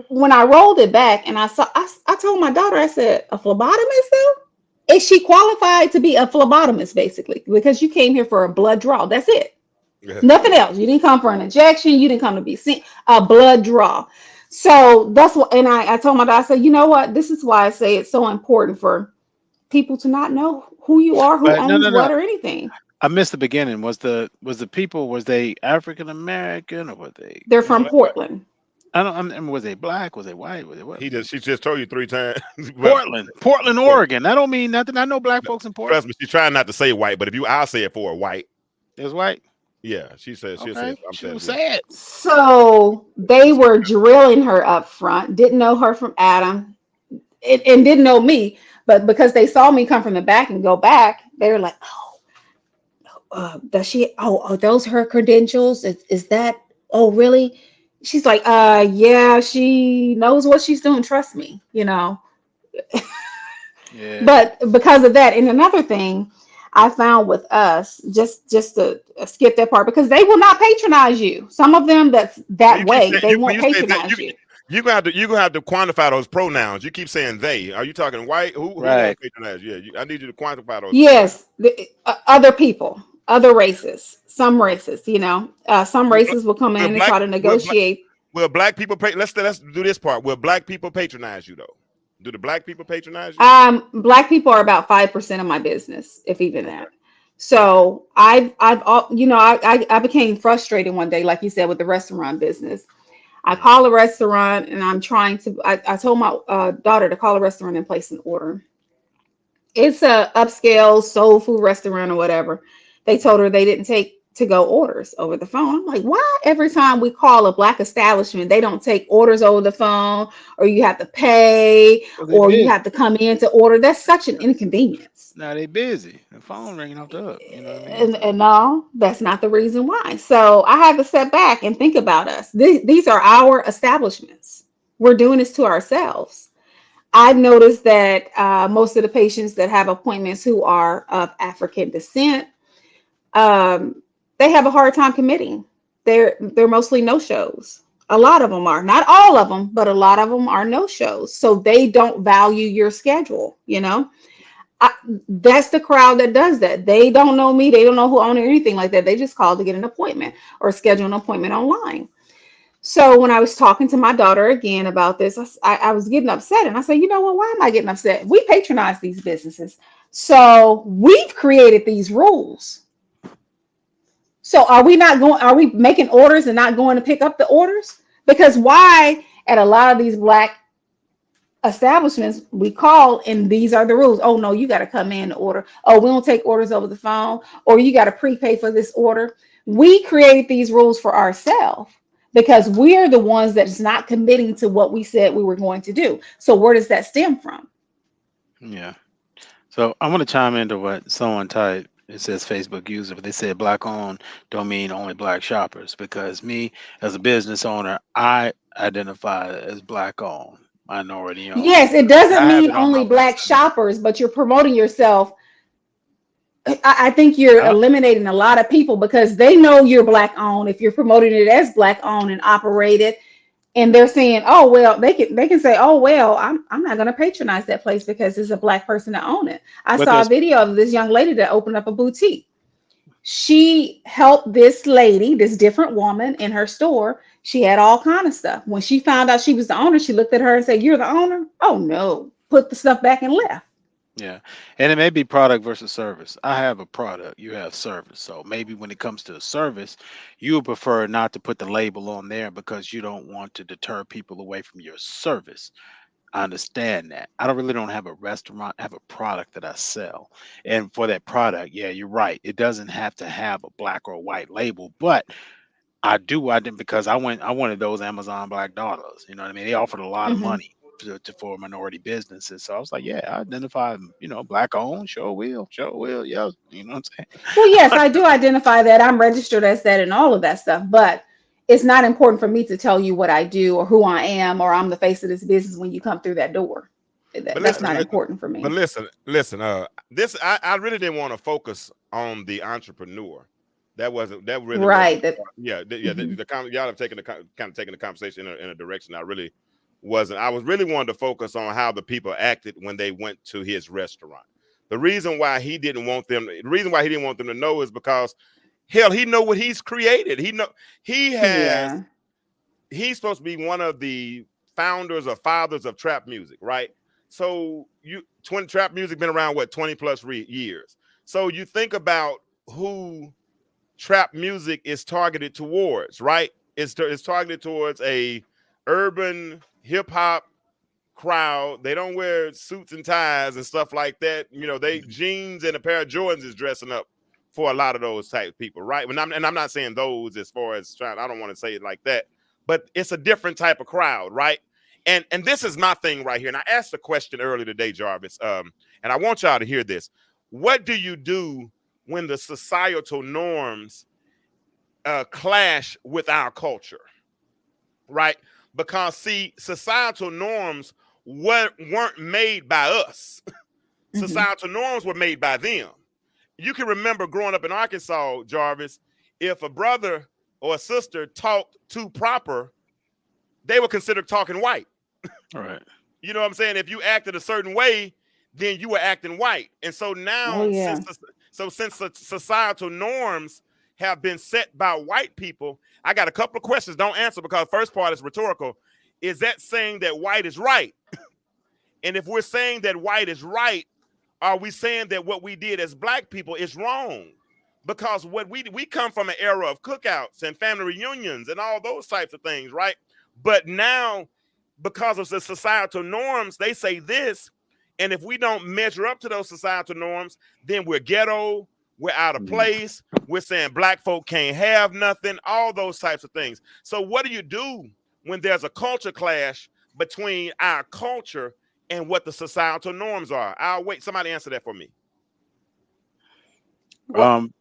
when I rolled it back and I told my daughter, I said, a phlebotomist though? Is she qualified to be a phlebotomist basically? Because you came here for a blood draw. That's it. Yeah. Nothing else. You didn't come for an injection. You didn't come to be seen. A blood draw. So that's what, and I told my daughter, I said, you know what? This is why I say it's so important for people to not know who you are, who but no, owns no, no. what or anything. I missed the beginning. Was the people, was they African American or were they? They're No, from that's what Portland. I mean, was they black? Was they white? Was they what? she just told you 3 times. But Portland, well, Oregon. I don't mean nothing. I know black folks in trust Portland. me, she's trying not to say white, but if I'll say it for a white. It's white. Yeah, she says she'll say it. Okay, I'm she will saying yeah. say it. So they were drilling her up front, didn't know her from Adam, and didn't know me. But because they saw me come from the back and go back, they were like, "Oh, does she? Oh, those her credentials? Is that? Oh, really?" She's like, yeah, she knows what she's doing. Trust me. Yeah. But because of that, and another thing I found with us, just to skip that part, because they will not patronize you. Some of them that's Well, that you keep way, saying they you when won't you say that patronize you. you gonna have to quantify those pronouns. You keep saying they. Are you talking white? Who won't Right. patronize? Yeah, I need you to quantify those pronouns. Yes, other people, other races, some races. Some Will, bla- races will come will in and black try to negotiate. will black people pay? Let's do this part. Will black people patronize you though? Do the black people patronize you? Black people are about 5% of my business, if even Okay. that. Okay. So I became frustrated one day, like you said, with the restaurant business. I Mm-hmm. call a restaurant and I'm trying to. I told my daughter to call a restaurant and place an order. It's a upscale soul food restaurant or whatever. They told her they didn't take to go orders over the phone. I'm like, why every time we call a black establishment, they don't take orders over the phone, or you have to pay, Well, they or you busy. have to come in to order? That's such an inconvenience. Now they busy. The phone ringing off the hook. You know what I mean? And no, that's not the reson why. So I had to step back and think about us. These are our establishments. We're doing this to ourselves. I've noticed that most of the patients that have appointments who are of African descent, um, they have a hard time committing. They're mostly no shows. A lot of them are, not all of them, but a lot of them are no shows. So they don't value your schedule. I, that's the crowd that does that. They don't know me. They don't know who I own or anything like that. They just call to get an appointment or schedule an appointment online. So when I was talking to my daughter again about this, I was getting upset, and I said, you know what? Why am I getting upset? We patronize these businesses, so we've created these rules. So are we not going? Are we making orders and not going to pick up the orders? Because why at a lot of these black establishments we call and these are the rules. Oh no, you got to come in to order. Oh, we don't take orders over the phone, or you got to prepay for this order. We create these rules for ourselves because we're the ones that's not committing to what we said we were going to do. So where does that stem from? Yeah. So I want to chime into what someone typed. It says Facebook user, but they said black owned don't mean only black shoppers, because me as a business owner, I identify as black owned, minority owned. Yes, it And doesn't I have mean it on my only black website. shoppers, but you're promoting yourself. I think you're I, eliminating a lot of people because they know you're black owned if you're promoting it as black owned and operated, and they're saying, oh well, they can say, oh well, I'm not going to patronize that place because it's a black person that own it. I but saw a there's video of this young lady that opened up a boutique. She helped this lady, this different woman in her store. She had all kind of stuff. When she found out she was the owner, she looked at her and said, you're the owner? Oh no, put the stuff back and left. Yeah. And it may be product versus service. I have a product, you have service. So maybe when it comes to a service, you would prefer not to put the label on there because you don't want to deter people away from your service. I understand that. I don't have a restaurant, I have a product that I sell. And for that product, yeah, you're right. It doesn't have to have a black or a white label, but I didn't, because I wanted those Amazon Black Dollars. You know what I mean? They offered a lot of Hmm. money for minority businesses. So I was like, yeah, I identify, black owned, sure will, yeah. You know what I'm Well, yes, saying? I do identify that. I'm registered as that and all of that stuff, but it's not important for me to tell you what I do or who I am or I'm the face of this business when you come through that door. But That's listen, not important for but me. listen. This I really didn't want to focus on the entrepreneur. That really wasn't. Right. That. Yeah, Mhm. y'all have taken kind of taken the conversation in a direction I really wasn't. I was really wanting to focus on how the people acted when they went to his restaurant. The reason why he didn't want them to know is because hell, he know what he's created. He has Yeah. he's supposed to be one of the founders or fathers of trap music, right? So trap music been around what 20 plus years. So you think about who trap music is targeted towards, right? It's targeted towards a urban hip hop crowd. They don't wear suits and ties and stuff like that. They jeans and a pair of Jordans is dressing up for a lot of those type of people, right? And I'm not saying those as far as trying. I don't want to say it like that, but it's a different type of crowd, right? And this is my thing right here. And I asked a question earlier today, Jarvis. And I want y'all to hear this. What do you do when the societal norms clash with our culture, right? Because see, societal norms weren't made by us. Hmm. Societal norms were made by them. You can remember growing up in Arkansas, Jarvis, if a brother or a sister talked too proper, they were considered talking white. All right. You know what I'm saying? If you acted a certain way, then you were acting white. And so Oh now, yeah. since societal norms have been set by white people, I got a couple of questions. Don't answer because the first part is rhetorical. Is that saying that white is right? And if we're saying that white is right, are we saying that what we did as black people is wrong? Because what we come from an era of cookouts and family reunions and all those types of things, right? But now, because of the societal norms, they say this, and if we don't measure up to those societal norms, then we're ghetto, we're out of Mm. place, we're saying black folk can't have nothing, all those types of things. So what do you do when there's a culture clash between our culture and what the societal norms are? I'll wait. Somebody answer that for me. What, Um,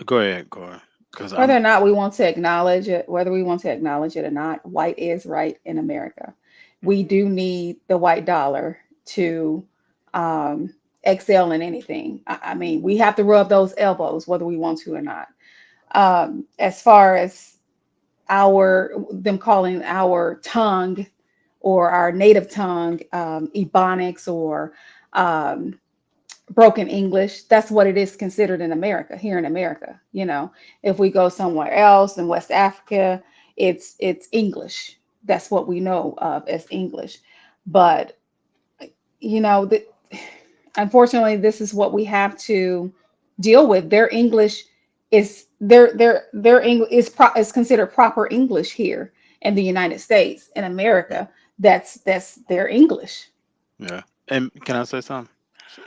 Go ahead, Cora, because whether I'm or not we want to acknowledge it, whether we want to acknowledge it or not, white is right in America. We do need the white dollar to excel in anything. I mean, we have to rub those elbows whether we want to or not. As far as them calling our tongue or our native tongue Ebonics or um, broken English. That's what it is considered in America, here in America. If we go somewhere else in West Africa, it's English. That's what we know of as English. But you know, the, unfortunately, this is what we have to deal with. Their English their English is considered proper English here in the United States. In America, that's their English. Yeah. And can I say something? Sure.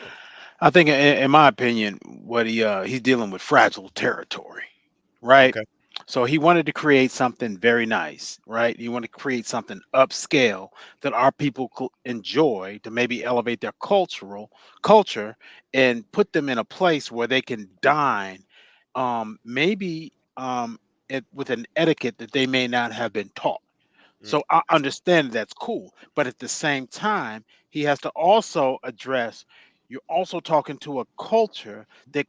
I think, in my opinion, what he's dealing with fragile territory, right? Okay. So he wanted to create something very nice, right? He wanted to create something upscale that our people could enjoy to maybe elevate their culture and put them in a place where they can dine, maybe with an etiquette that they may not have been taught. Mm, So I understand that's cool, but at the same time, he has to also address you're also talking to a culture that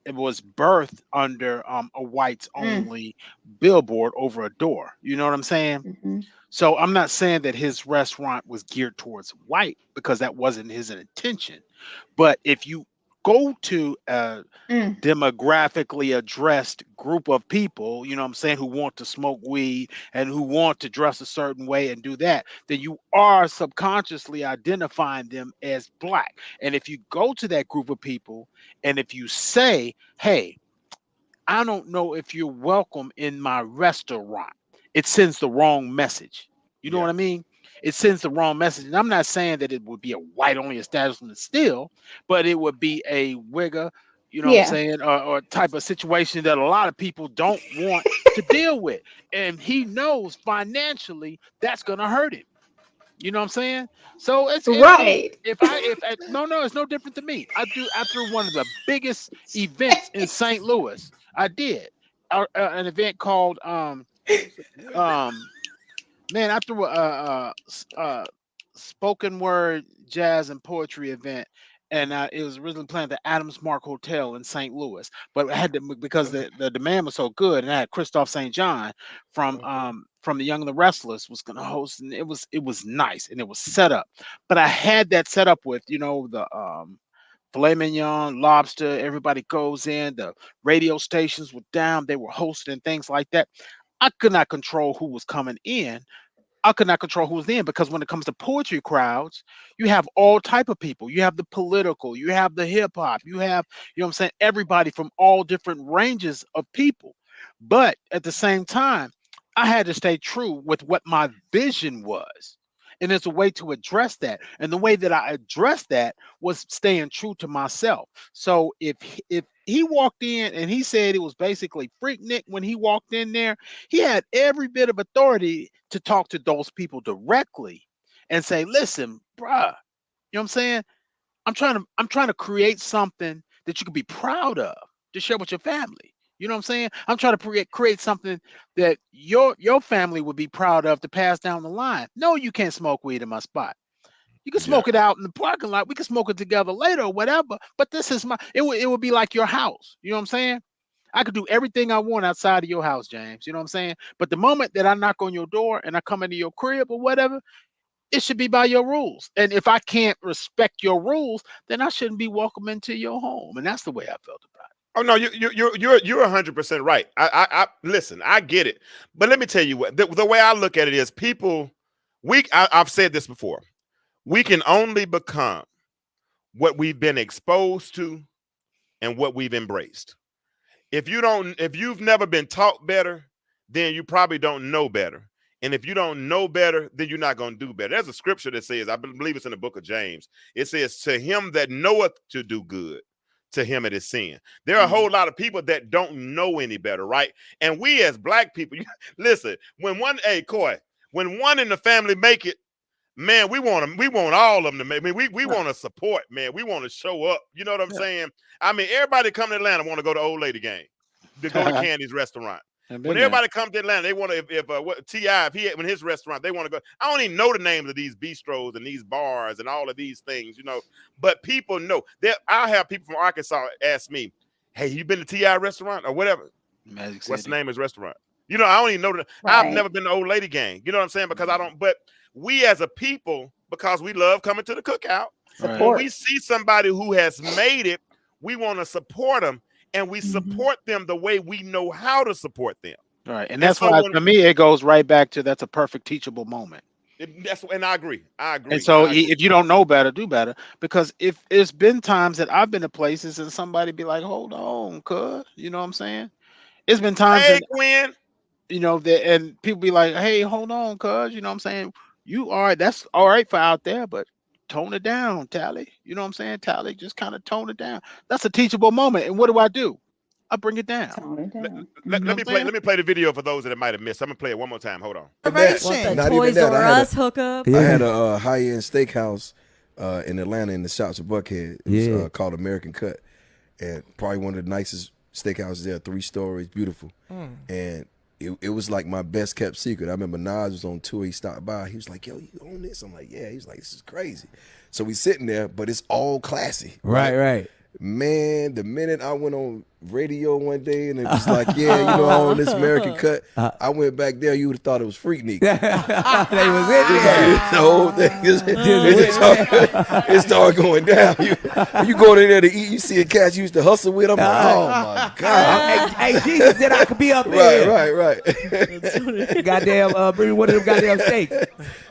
it was birthed under a whites Mm, only billboard over a door. You know what I'm saying? mhm, So I'm not saying that his restaurant was geared towards white because that wasn't his intention. But if you go to mm, demographically addressed group of people, you know what I'm saying, who want to smoke weed and who want to dress a certain way and do that, then you are subconsciously identifying them as black. And if you go to that group of people and if you say, hey, I don't know if you're welcome in my restaurant, it sends the wrong message. You know yeah. what I mean? It sends the wrong message. And I'm not saying that it would be a white only establishment still, but it would be a wigger, you know what I'm yeah, saying, or type of situation that a lot of people don't want to deal with. And he knows financially that's going to hurt him. You know what I'm saying? So right. no, it's no different to me. I threw one of the biggest events in St. Louis. I did an event called um man, I threw a spoken word jazz and poetry event, and it was originally planned at the Adams Mark Hotel in St. Louis, but I had to because the demand was so good, and I had Christophe St. John from the Young and the Restless was going to host, and it was nice, and it was set up, but I had that set up with the filet mignon, lobster. Everybody goes in. The radio stations were down. They were hosting and things like that. I could not control who was coming in. I could not control who was in because when it comes to poetry crowds, you have all type of people. You have the political, you have the hip hop, you have, you know what I'm saying, everybody from all different ranges of people. But at the same time, I had to stay true with what my vision was. And there's a way to address that. And the way that I addressed that was staying true to myself. So if he walked in and he said it was basically Freaknik when he walked in there, he had every bit of authority to talk to those people directly and say, listen, bruh, you know what I'm saying? I'm trying to create something that you could be proud of to share with your family. You know what I'm saying? I'm trying to create something that your family would be proud of to pass down the line. No, you can't smoke weed in my spot. You can Yeah. smoke it out in the parking lot. We can smoke it together later or whatever. But this is it would be like your house. You know what I'm saying? I could do everything I want outside of your house, James. You know what I'm saying? But the moment that I knock on your door and I come into your crib or whatever, it should be by your rules. And if I can't respect your rules, then I shouldn't be welcome into your home. And that's the way I felt about Oh no, you're 100% right. I listen. I get it, but let me tell you what the way I look at it is people. I've said this before. We can only become what we've been exposed to and what we've embraced. If you've never been taught better, then you probably don't know better. And if you don't know better, then you're not going to do better. There's a scripture that says, I believe it's in the book of James. It says, to him that knoweth to do good, to him it is sin. There are a it. whole lot of people that don't know any better, right? And we as black people, listen, hey, Coy, when one in the family make it, man, we want them. We want all of them to make. I mean, we Right. want to support, man. We want to show up. You know what I'm Yeah. saying? I mean, everybody come to Atlanta want to go to Old Lady game, to go to Candy's restaurant. I've When been there. everybody comes to Atlanta, they want to if what T.I. if he when his restaurant, they want to go. I don't even know the names of these bistros and these bars and all of these things, But people know. I'll have people from Arkansas ask me, "Hey, you been to T.I. restaurant or whatever? Magic What's the City. name of his restaurant?" I don't even know that. I've Right. never been to Old Lady Gang. You know what I'm saying? Because I don't. But we as a people, because we love coming to the cookout, Right. when we Support. see somebody who has made it, we want to support them, and we support them the way we know how to support them. Right. And And that's so why when to me it goes right back to that's a perfect teachable moment. and I agree. And so if you don't know better, do better. Because if it's been times that I've been to places and somebody be like, hold on, cuz, you know what I'm saying? It's been times Hey, that Gwen. that and people be like, hey, hold on, cuz, you know what I'm saying? That's all right for out there, but tone it down, Tally. You know what I'm saying? Tally, just kind of tone it down. That's a teachable moment. And what do? I bring it down. Tone it Let, down. let, You know let what me I'm play. saying? Let me play the video for those that might have missed. I'm gonna play it one more time. Hold on. Mm-hmm. Want Not the even Toys that. R I had Us hookup? I had a high-end steakhouse in Atlanta in the shops of Buckhead. It was called American Cut, and probably one of the nicest steakhouses there. 3 stories, beautiful, and it was like my best kept secret. I remember Nas was on tour. He stopped by. He was like, "Yo, you own this?" I'm like, "Yeah." He was like, "This is crazy." So we sitting there, but it's all classy. Right. Man, the minute I went on radio one day and it was like, yeah, I own this American Cut, I went back there, you would have thought it was Freaknik. They was in there. The whole thing it started going down. You go in there to eat, you see a cat you used to hustle with. I'm like, oh my God. Hey, Jesus said I could be up there. Right. Goddamn, bring one of them goddamn steaks.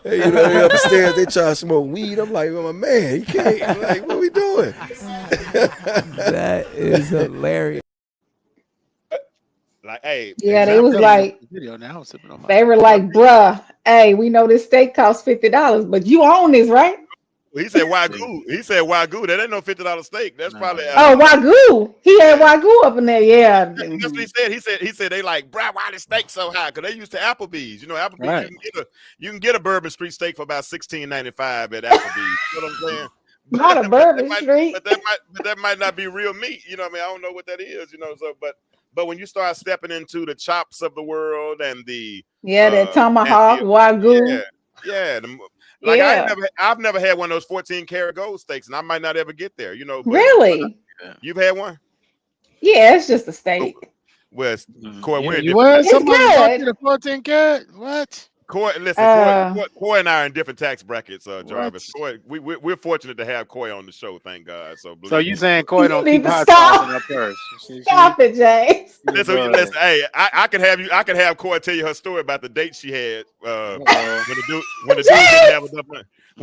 Hey, they upstairs, they try to smoke weed. I'm like, oh, my man, he can't. I'm like, what are we doing? That is hilarious. Like, hey, Yeah, they example. was like, Video now. I'm sipping on my they were like, bruh, hey, we know this steak costs $50, but you own this, right? He said Wagyu. He said Wagyu. That ain't no $50 steak. That's probably. Oh, Wagyu. He had Wagyu up in there. Yeah. That's what he said. He said they like, bruh, why the steak so high? Because they used to Applebee's. Applebee's, Right. you can get a Bourbon Street steak for about $16.95 at Applebee's. You know what I'm saying? Not a Bourbon Street. But that might not be real meat. You know what I mean? I don't know what that is. So but when you start stepping into the chops of the world and the that tomahawk, Wagyu. I've never had one of those 14 karat gold steaks, and I might not ever get there. But Really? You've had one? Yeah, it's just a steak. Well, Coy, we're You was? It's Somebody bought good. you the 14 karat? What? Coy, listen, Coy and I are in different tax brackets, Jarvis. Coy, we're fortunate to have Coy on the show, thank God. So you saying Coy don't You keep need to hot stop. sauce in her purse? Stop it, James. Listen, hey, I could have Coy tell you her story about the date she had when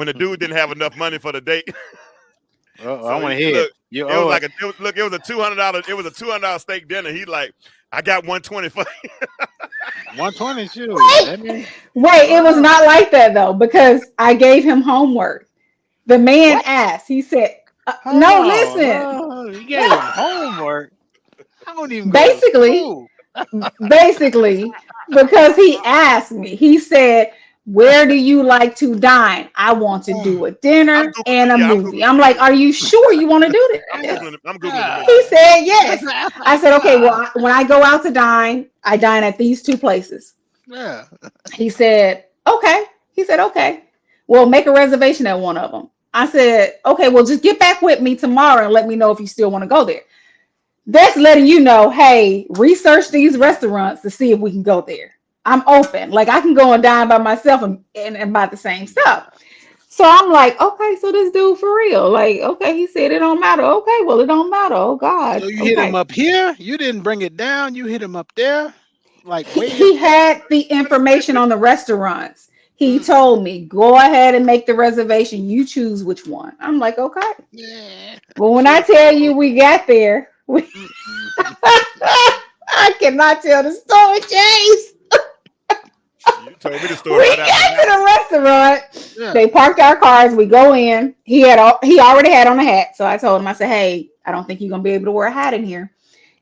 the dude didn't have enough money for the date. I want to hear. Look, it was a $200. It was a $200 steak dinner. He's like, I got $120 for you. 120 shoot. Wait, it was not like that though, because I gave him homework. The man asked. He said, "No, listen." You gave him homework. I don't even Basically, because he asked me. He said, "Where do you like to dine? I want to do a dinner and a movie." I'm like, "Are you sure you want to do this?" I'm Googling. He said yes. I said, "Okay, well, when I go out to dine, I dine at these 2 places." Yeah. He said, "Okay." He said, "Okay. Well, make a reservation at one of them." I said, "Okay, well, just get back with me tomorrow and let me know if you still want to go there." That's letting you know, hey, research these restaurants to see if we can go there. I'm open. Like, I can go and dine by myself and buy the same stuff. So I'm like, okay, so this dude for real. Like, okay, he said it don't matter. Okay, well, it don't matter. Oh, God. So you hit him up here? You didn't bring it down? You hit him up there? Like, He had the information on the restaurants. He told me, go ahead and make the reservation. You choose which one. I'm like, okay. Yeah. Well, when I tell you we got there, I cannot tell the story, James. You told me the story. We got to the restaurant. Yeah. They parked our cars. We go in. He already had on a hat. So I told him, I said, hey, I don't think you're going to be able to wear a hat in here.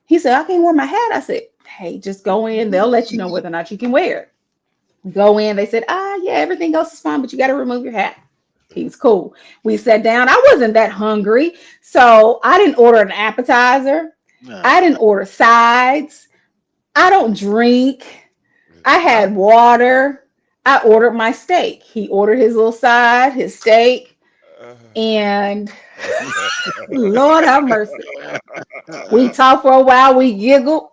He said, I can't wear my hat. I said, hey, just go in. They'll let you know whether or not you can wear it. Go in. They said, yeah, everything else is fine, but you got to remove your hat. He's cool. We sat down. I wasn't that hungry. So I didn't order an appetizer. No. I didn't order sides. I don't drink. I had water. I ordered my steak. He ordered his little side, his steak, and Lord have mercy. We talked for a while. We giggled.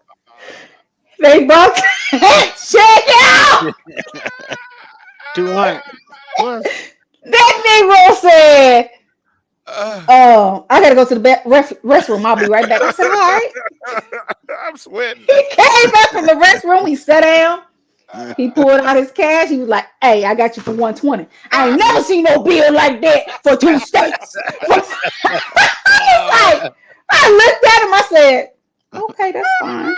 They both check out. 200 plus. That Negro said, I gotta go to the restroom. I'll be right back. I said, all right. I'm sweating. He came back from the restroom. He sat down. He pulled out his cash. He was like, hey, I got you for 120. I ain't never seen no bill like that for 2 steaks. Like, I looked at him. I said, okay, that's fine.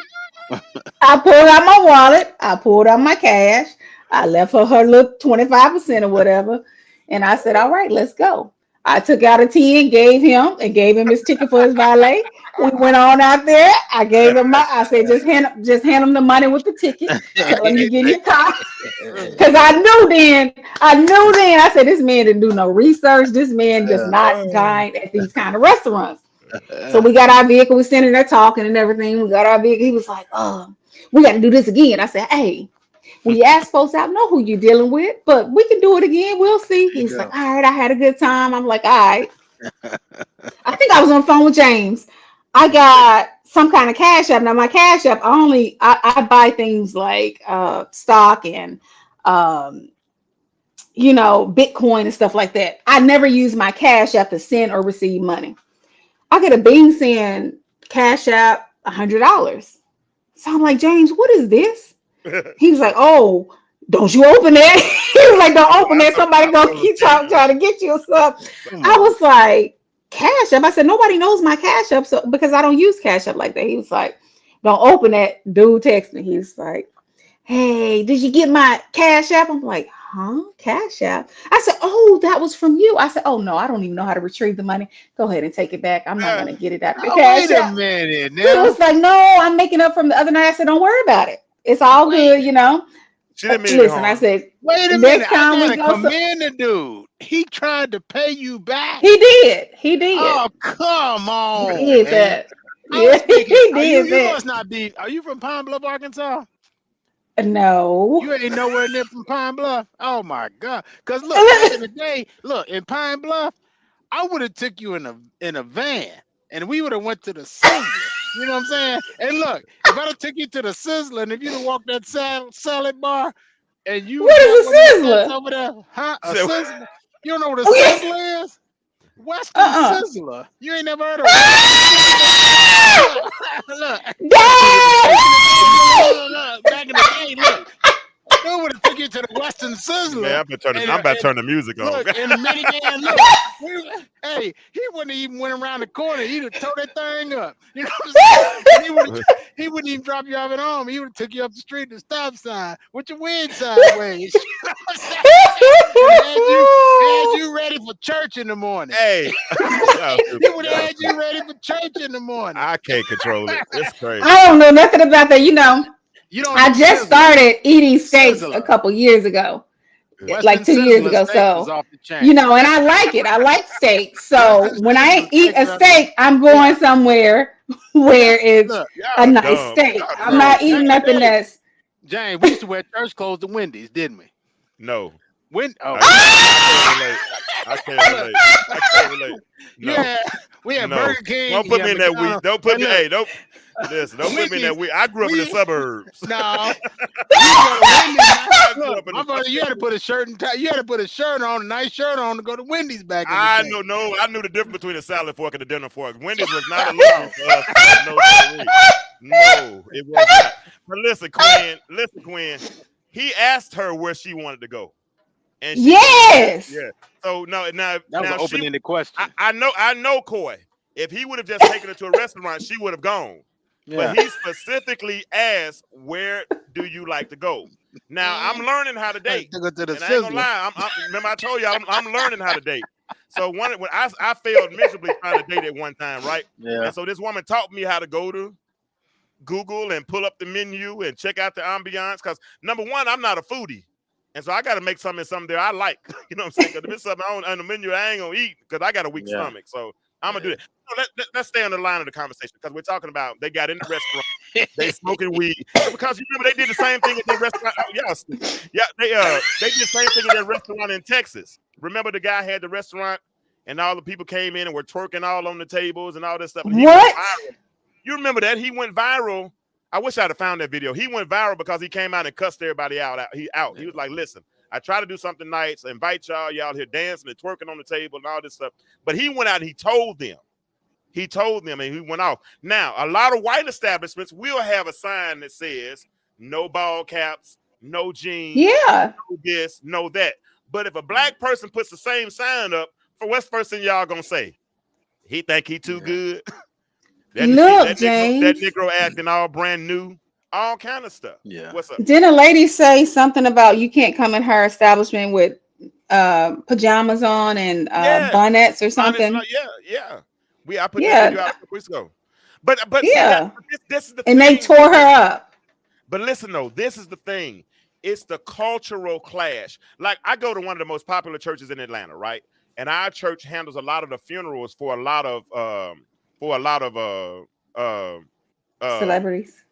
I pulled out my wallet. I pulled out my cash. I left her little 25% or whatever. And I said, all right, let's go. I took out a 10, gave him his ticket for his valet. We went on out there. I said, just hand him the money with the ticket. Tell him you get your car. Because I knew then, I said, this man didn't do no research. This man does not dine at these kind of restaurants. So we got our vehicle. We're standing there talking and everything. We got our vehicle. He was like, we got to do this again. I said, hey, we ask folks out, know who you're dealing with, but we can do it again. We'll see. He's like, all right, I had a good time. I'm like, all right. I think I was on the phone with James. I got some kind of cash app. Now my cash app, I buy things like stock and Bitcoin and stuff like that. I never use my cash app to send or receive money. I get a bing saying cash app $100. So I'm like, James, what is this? He was like, oh, don't you open that. He was like, don't open that. Somebody gonna keep trying to get you or something. I was like, cash app. I said, nobody knows my cash app, so because I don't use cash app like that. He was like, don't open that. Dude text me. He's like, hey, did you get my cash app? I'm like, huh? Cash app? I said, oh, that was from you. I said, oh no, I don't even know how to retrieve the money. Go ahead and take it back. I'm not gonna get it out of the cash Wait a app. minute He now. was like, no, I'm making up from the other night. I said, don't worry about it. It's all good, She didn't mean Listen, I said, Wait a next minute. I time we gotta go, commend the dude. He tried to pay you back. he did. He did. Oh, come He on, did man. that. I Yeah, was thinking, he are you did that. must not be, are you from Pine Bluff, Arkansas? No. You ain't nowhere near from Pine Bluff. Oh my God. Because look, back in the day, look, in Pine Bluff, I would have took you in a van and we would have went to the Sizzler. You know what I'm saying? And look, if I'd have took you to the Sizzler and if you'd have walked that salad bar and you What got is one a of them cats sizzler? over there, huh? A So- Sizzler? You don't know what a Oh, yeah. Sizzler is? Western Uh-uh. Sizzler. You ain't never heard of it. Look, Dad! look, back in the day, look. Dude would have took you to the Western Sizzler. Man, I'm about to turn the music on. Look, in the minivan, look. Hey, he wouldn't even went around the corner. He'd have towed that thing up. You know what I'm saying? He wouldn't even drop you off at home. He would have took you up the street to the stop sign with your wind sideways. You know what I'm saying? Had you ready for church in the morning. Hey, He would have had you ready for church in the morning. I can't control it. It's crazy. I don't know nothing about that. You don't I know just Sizzler. started eating steaks Sizzler. a couple years ago, Western like 2 years Sizzler ago. steaks is So, off the chain. and I like it. I like steak. So Western when I Sizzler eat a steaks are- steak, I'm going somewhere where it's Look, a Y'all nice dumb. steak. Y'all I'm not crazy. eating nothing that's. James, we used to wear church clothes to Wendy's, didn't we? No. Oh, I can't relate. No. yeah, we had No. Burger King. Don't put me in that week. McDonald's. Don't put me. Look, Hey, don't put me in that week. I grew up in the suburbs. No, you go to Wendy's. I grew Look, up in my the brother, you had to put a shirt and tie. You had to put a shirt on, a nice shirt on, to go to Wendy's back in the I day. know. No, I knew the difference between a salad fork and a dinner fork. Wendy's was not a luxury for us. No, siree. No, it was not. But listen, Quinn. He asked her where she wanted to go, and she Yes. yeah. So now That was an open-ended question. I know, Coy. If he would have just taken her to a restaurant, she would have gone. Yeah. But he specifically asked, "Where do you like to go?" Now I'm learning how to date. To go to the And I ain't gonna Sizzler. lie. Remember I told you I'm learning how to date. So when I failed miserably trying to date at one time, right? Yeah. And so this woman taught me how to go to Google and pull up the menu and check out the ambiance. Because number one, I'm not a foodie. And so I got to make something there I like. You know what I'm saying? Because if it's something on the menu I ain't going to eat because I got a weak stomach. So I'm going to do that. So let's stay on the line of the conversation because we're talking about they got in the restaurant. They smoking weed. Because you remember they did the same thing at that restaurant. Oh, yeah, they did the same thing at that restaurant in Texas. Remember the guy had the restaurant and all the people came in and were twerking all on the tables and all this stuff. And he went What? viral. You remember that? He went viral. I wish I'd have found that video. He went viral because he came out and cussed everybody out. He was like, listen, I try to do something nice, invite y'all here dancing and twerking on the table and all this stuff. But he went out and he told them. He told them and he went off. Now, a lot of white establishments will have a sign that says no ball caps, no jeans, Yeah. no this, no that. But if a black person puts the same sign up, for what's first thing y'all gonna say? He think he too good. Look, that James. Negro acting all brand new, all kind of stuff. Yeah. What's up? Didn't a lady say something about you can't come in her establishment with pajamas on and Yeah. bonnets or Honest, something? yeah. I put that video Yeah. out a couple weeks ago. But see Yeah. this is the And thing. they tore her up. But listen though, this is the thing. It's the cultural clash. Like I go to one of the most popular churches in Atlanta, right? And our church handles a lot of the funerals for a lot of Celebrities.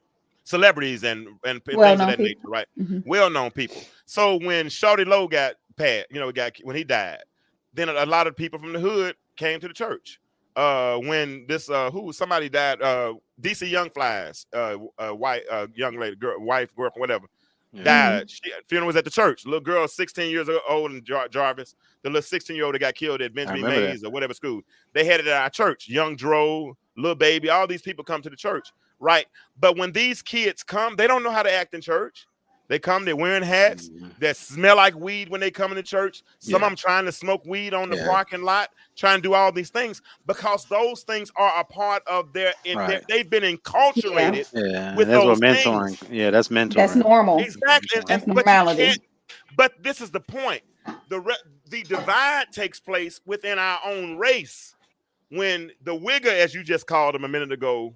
celebrities and things of Well-known that nature, people. right? Mhm. Well-known people. So when Shorty Lowe got when he died, then a lot of people from the hood came to the church. When this somebody died, DC Young Flies, white young lady, wife, girlfriend, whatever, died. Funeral was at the church. Little girl, 16 years old in Jarvis. The little 16-year-old that got killed at Benjamin Mays or whatever school. They had it at our church. Young Dro, little baby, all these people come to the church, right? But when these kids come, they don't know how to act in church. They come, they're wearing hats that smell like weed when they come into church. Some of them trying to smoke weed on the parking lot, trying to do all these things because those things are a part of they've been enculturated with that's those what mentoring. things. Yeah, that's mentoring. That's normal. Exactly. That's But you normality. can't. But this is the point. The divide takes place within our own race when the wigger, as you just called him a minute ago,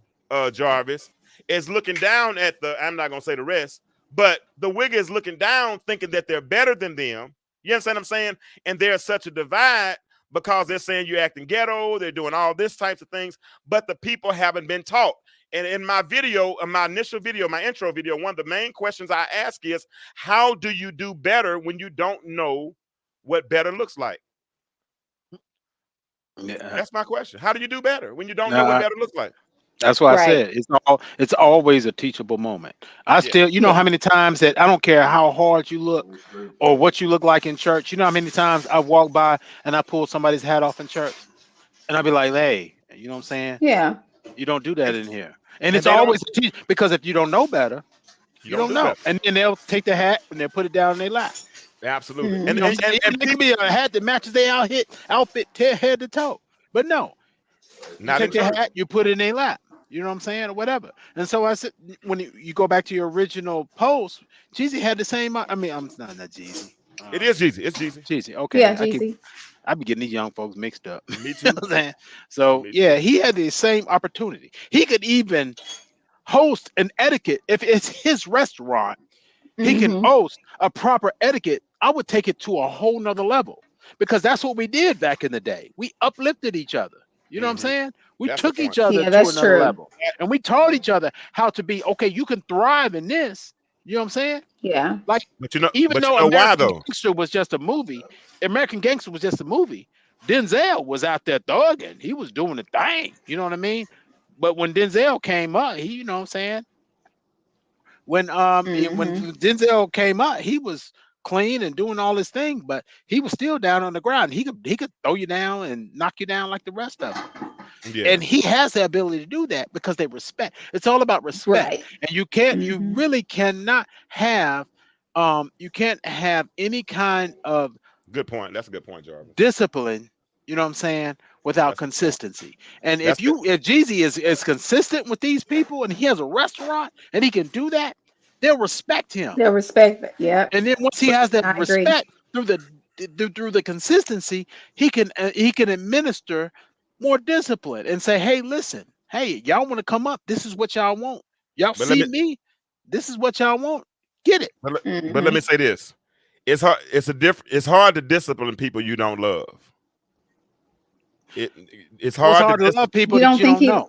Jarvis, is looking down at I'm not gonna say the rest, but the wigger is looking down, thinking that they're better than them. You understand what I'm saying? And there's such a divide because they're saying you're acting ghetto, they're doing all this types of things, but the people haven't been taught. And in my video, my intro video, one of the main questions I ask is, how do you do better when you don't know what better looks like? That's my question. How do you do better when you don't know what better looks like? That's why I said it's always a teachable moment. I still, you know how many times that I don't care how hard you look or what you look like in church. You know how many times I walk by and I pull somebody's hat off in church and I'll be like, hey, you know what I'm saying? Yeah. You don't do that in here. And it's always a teach because if you don't know better, you don't know. And then they'll take the hat and they'll put it down in their lap. Absolutely. And, and it could be a hat that matches their outfit head to toe. But no, you take the hat, you put it in their lap. You know what I'm saying? Or whatever. And so I said, when you go back to your original post, Jeezy had the same. I mean, I'm not Jeezy. It is Jeezy. It's Jeezy. Jeezy. Okay. Yeah, Jeezy. I be getting these young folks mixed up. Me too. You know what I'm saying? So yeah, he had the same opportunity. He could even host an etiquette if it's his restaurant. He can host a proper etiquette. I would take it to a whole nother level because that's what we did back in the day. We uplifted each other. You know what I'm saying? We took each other to another level, and we taught each other how to be okay. You can thrive in this. You know what I'm saying? Yeah. Like, but you know, even though American Gangster was just a movie, American Gangster was just a movie. Denzel was out there thugging. He was doing the thing. You know what I mean? But when Denzel came up, you know what I'm saying? When Denzel came out, he was clean and doing all his thing, but he was still down on the ground. He could throw you down and knock you down like the rest of them. Yeah. And he has the ability to do that because they respect. It's all about respect. Right. And you really cannot have you can't have any kind of good point. That's a good point, Jarvis. Discipline, you know what I'm saying, without consistency. And if Jeezy is consistent with these people and he has a restaurant and he can do that, they'll respect him. They'll respect that. Yeah. And then once he has that respect through the consistency, he can administer more discipline and say, hey, listen, hey, y'all want to come up? This is what y'all want. Y'all see me? This is what y'all want. Get it. But let me say this. It's hard. It's hard to discipline people you don't love. It's hard to love people you don't know.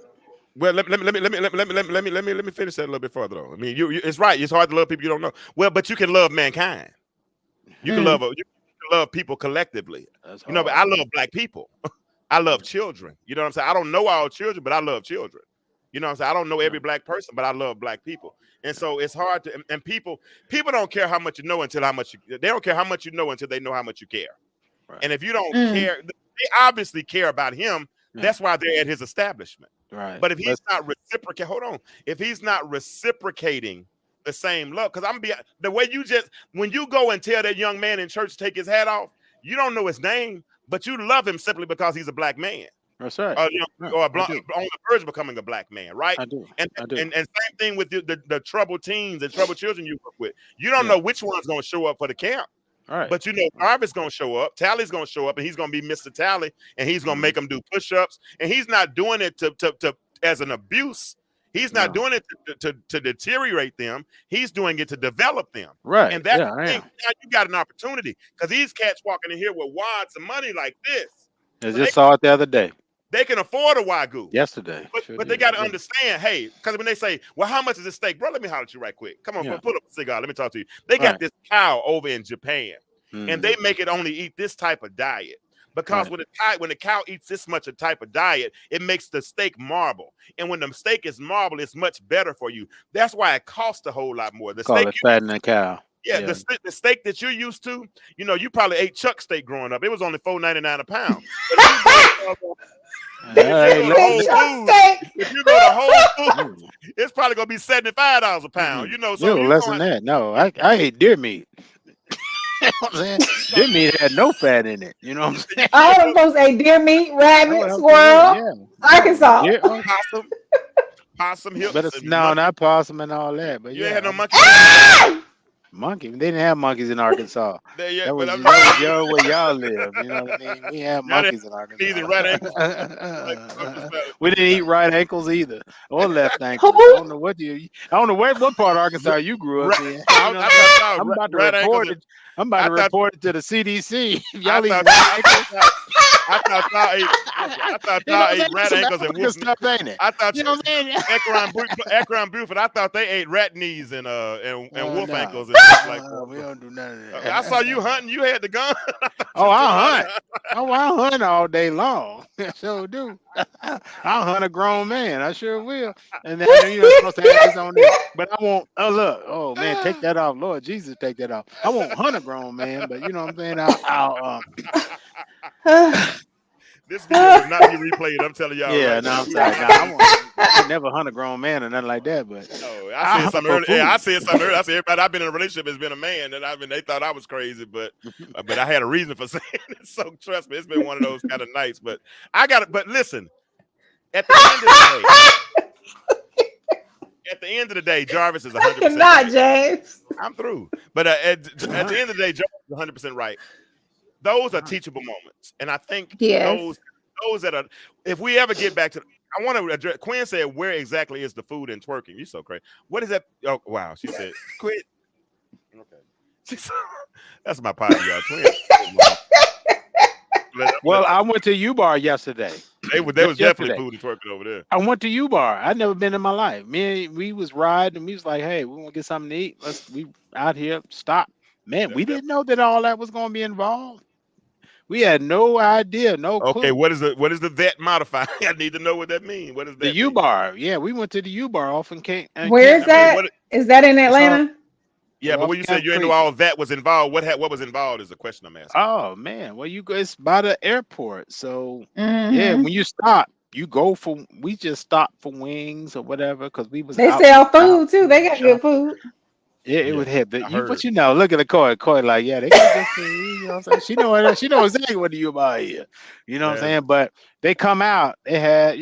Well, let me finish that a little bit further though. I mean, it's right. It's hard to love people you don't know. Well, but you can love mankind. You can Mm. you can love people collectively. That's You know, but hard. I love black people. I love children. You know what I'm saying? I don't know all children, but I love children. You know what I'm saying? I don't know every black person, but I love black people. And so it's hard to and people don't care how much you know until how much they don't care how much you know until they know how much you care. Right. And if you don't Mm. care, they obviously care about him. Yeah. That's why they're at his establishment. Right. But if he's not reciprocating, hold on. If he's not reciprocating the same love, because the way you just when you go and tell that young man in church to take his hat off, you don't know his name, but you love him simply because he's a black man. That's right. Or on the verge of becoming a black man, right? I do. And I do. and same thing with the troubled teens and troubled children you work with. You don't know which one's going to show up for the camp. All right. But you know, Jarvis going to show up, Tally's going to show up, and he's going to be Mr. Tally, and he's going to make them do push-ups, and he's not doing it to as an abuse. He's not doing it to deteriorate them. He's doing it to develop them. Right. And that's Yeah, the I thing. am. Now you got an opportunity because these cats walking in here with wads of money like this. I just saw it the other day. They can afford a wagyu. Yesterday. But they got to understand, hey, because when they say, well, how much is this steak? Bro, let me holler at you right quick. Come on, pull up a cigar. Let me talk to you. They got this cow over in Japan, and they make it only eat this type of diet. Because when the cow eats this much a type of diet, it makes the steak marble. And when the steak is marble, it's much better for you. That's why it costs a whole lot more. The Call steak it fattening a cow. Yeah, the steak that you're used to, you know, you probably ate chuck steak growing up. It was only $4.99 a pound. If you go to Whole Foods, it's probably gonna be $75 a pound. You know, so less than that. No, I ate deer meat. You know what I'm saying? Deer meat had no fat in it. You know what I'm saying? All them folks ate deer meat, rabbit, squirrel, Arkansas. Possum hips. But no, not possum and all that. But you ain't had no monkey. Monkey. They didn't have monkeys in Arkansas. That was where y'all live. You know what I mean? We have monkeys in Arkansas. We didn't eat right ankles either, or left ankles. I don't know what part of Arkansas you grew up in. I'm about to report it. I'm about to report it to the CDC. Y'all eat rat ankles. I thought y'all ate rat ankles and wolf stuff, ain't it? I thought Akron Buford. I thought they ate rat knees and wolf ankles and stuff like that. We don't do none of that. I saw you hunting. You had the gun. I hunt. I hunt all day long. I sure do. I'll hunt a grown man. I sure will. And then you're supposed to have this on there. But I won't. Oh look. Oh man, take that off, Lord Jesus, take that off. I won't hunt a grown man, but you know what I'm saying. I'll This video will not be replayed. I'm telling y'all. Yeah, right no, now. I'm sorry. No, I never hunt a grown man or nothing like that. But no, I said something earlier. Yeah, I said something earlier. I said everybody I've been in a relationship has been a man, and they thought I was crazy, but I had a reason for saying it. So trust me, it's been one of those kind of nights. But I got it. But listen, at the end of the day, Jarvis is 100%. Not James. I'm through. But at the end of the day, Jarvis is 100% right. Those are teachable moments, and I think those that are. If we ever get back to, I want to address. Quinn said, "Where exactly is the food in twerking?" You're so crazy. What is that? Oh wow, she said, "Quit." Okay, that's my party, y'all. Quinn. Well, I went to U-Bar yesterday. They was definitely food and twerking over there. I went to U-Bar. I'd never been in my life. We was riding, and we was like, "Hey, we want to get something to eat. We out here. Stop, man. We didn't know that all that was going to be involved. We had no idea, no clue. Okay, what is the vet modifier? I need to know what that means. What is that? The U-Bar. Yeah, we went to the U-Bar off in Kent. Where is that? Is that in Atlanta? Yeah, but when you said you didn't know all that was involved, what was involved is the question I'm asking. Oh man, well it's by the airport. So yeah, when you stop, you go for. We just stopped for wings or whatever because we was. They sell food too. They got good food. Yeah, it would have. But you know, look at the Coy like, yeah, they got good food. You know what I'm saying? She knows exactly what you about here. You know what I'm saying? But they come out. They had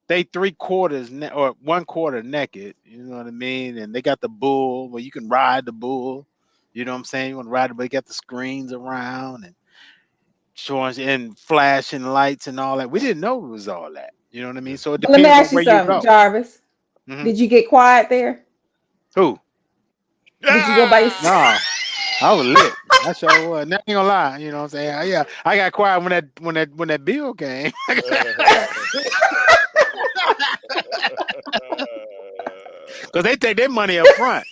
they 3/4 or 1/4 naked, you know what I mean? And they got the bull where you can ride the bull, you know what I'm saying? You want to ride it, but they got the screens around and showing and flashing lights and all that. We didn't know it was all that, you know what I mean? So it depends. Let me ask you something, Jarvis. Did you get quiet there? Who? Did you go by yourself? No, I was lit. I sure was. Not gonna lie, you know what I'm saying? Yeah, I got quiet when that bill came. Because they take their money up front.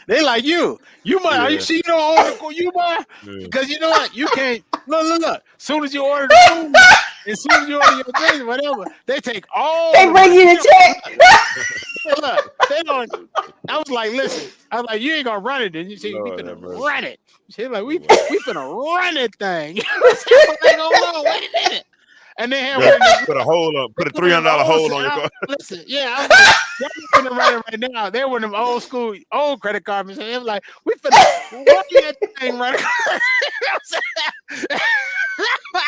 They like you. You might. Are you Yeah. sure you don't own the you buy? Yeah. Because you know what? You can't. Look. As soon as you order the food, as soon as you order your drinks, whatever, they take all They the bring money. you the check. Look, they don't. I was like, listen. I was like, you ain't gonna run it, and you see, we Lord finna have mercy. run it. She like, we Wow. finna run it thing. I was like, hold on, wait a minute. And they had Girl, one of them. put a hole on, put a One of them $300 old. hole on your car. Listen, yeah, I was like, y'all not finna run it right now. They were them old school, old credit card machines. They was like, we finna run that thing right.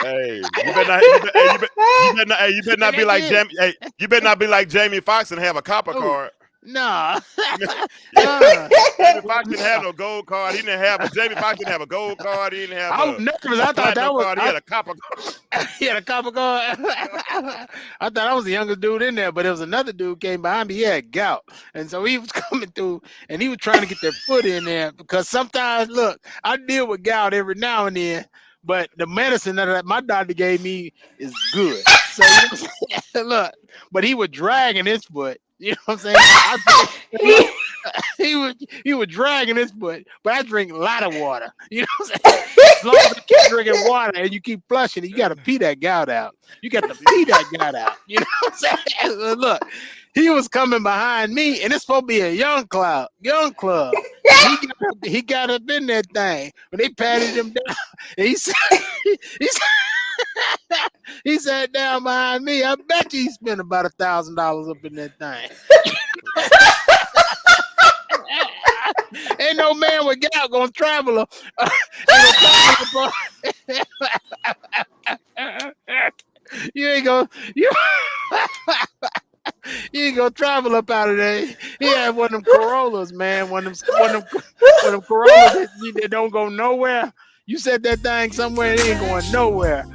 Hey, you better not. You better not And be they like did. Jamie. Hey, you better not be like Jamie Foxx and have a copper Ooh, card. nah. Jamie Foxx didn't have No. no gold card. He didn't have a Jamie Foxx didn't have a gold card. He didn't have I was a nervous. I thought platinum that was. card. He had a copper card. He had a copper card. I thought I was the youngest dude in there, but there was another dude came behind me. He had gout, and so he was coming through, and he was trying to get their foot in there because sometimes, look, I deal with gout every now and then, but the medicine that my doctor gave me is good. So you know what I'm saying? Look, but he was dragging his foot. You know what I'm saying? Look, he was dragging his foot, but I drink a lot of water. You know what I'm saying? As long as I keep drinking water and you keep flushing it, you got to pee that gout out. You got to pee that gout out. You know what I'm saying? Look, he was coming behind me, and it's supposed to be a young club. And he got up in that thing. When they patted him down, and he said, he, said, he sat down behind me. I bet you he spent about $1,000 up in that thing. Ain't no man with gout gonna travel. You ain't gonna you, you ain't gonna travel up out of there. He had one of them Corollas, man. One of them Corollas that don't go nowhere. You set that thing somewhere, it ain't going nowhere.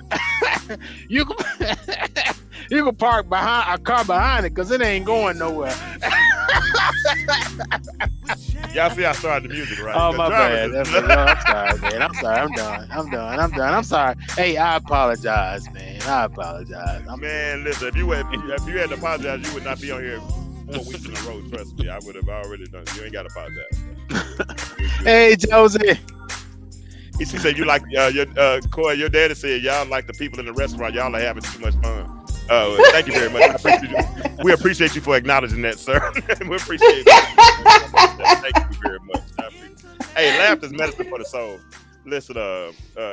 you can you can park behind a car behind it because it ain't going nowhere. Y'all see I started the music, right? Oh, The my bad. drivers is- I'm sorry, man. I'm sorry. I'm sorry. Hey, I apologize, man. I apologize. Man, listen, if you had to apologize, you would not be on here 4 weeks in a row. Trust me, I would have already done it. You ain't got to apologize. Hey, Josie. She said you like Corey, your daddy said y'all like the people in the restaurant. Y'all are having too much fun. Thank you very much. We appreciate you for acknowledging that, sir. We appreciate it. Thank you very much. Hey, laughter's medicine for the soul. Listen,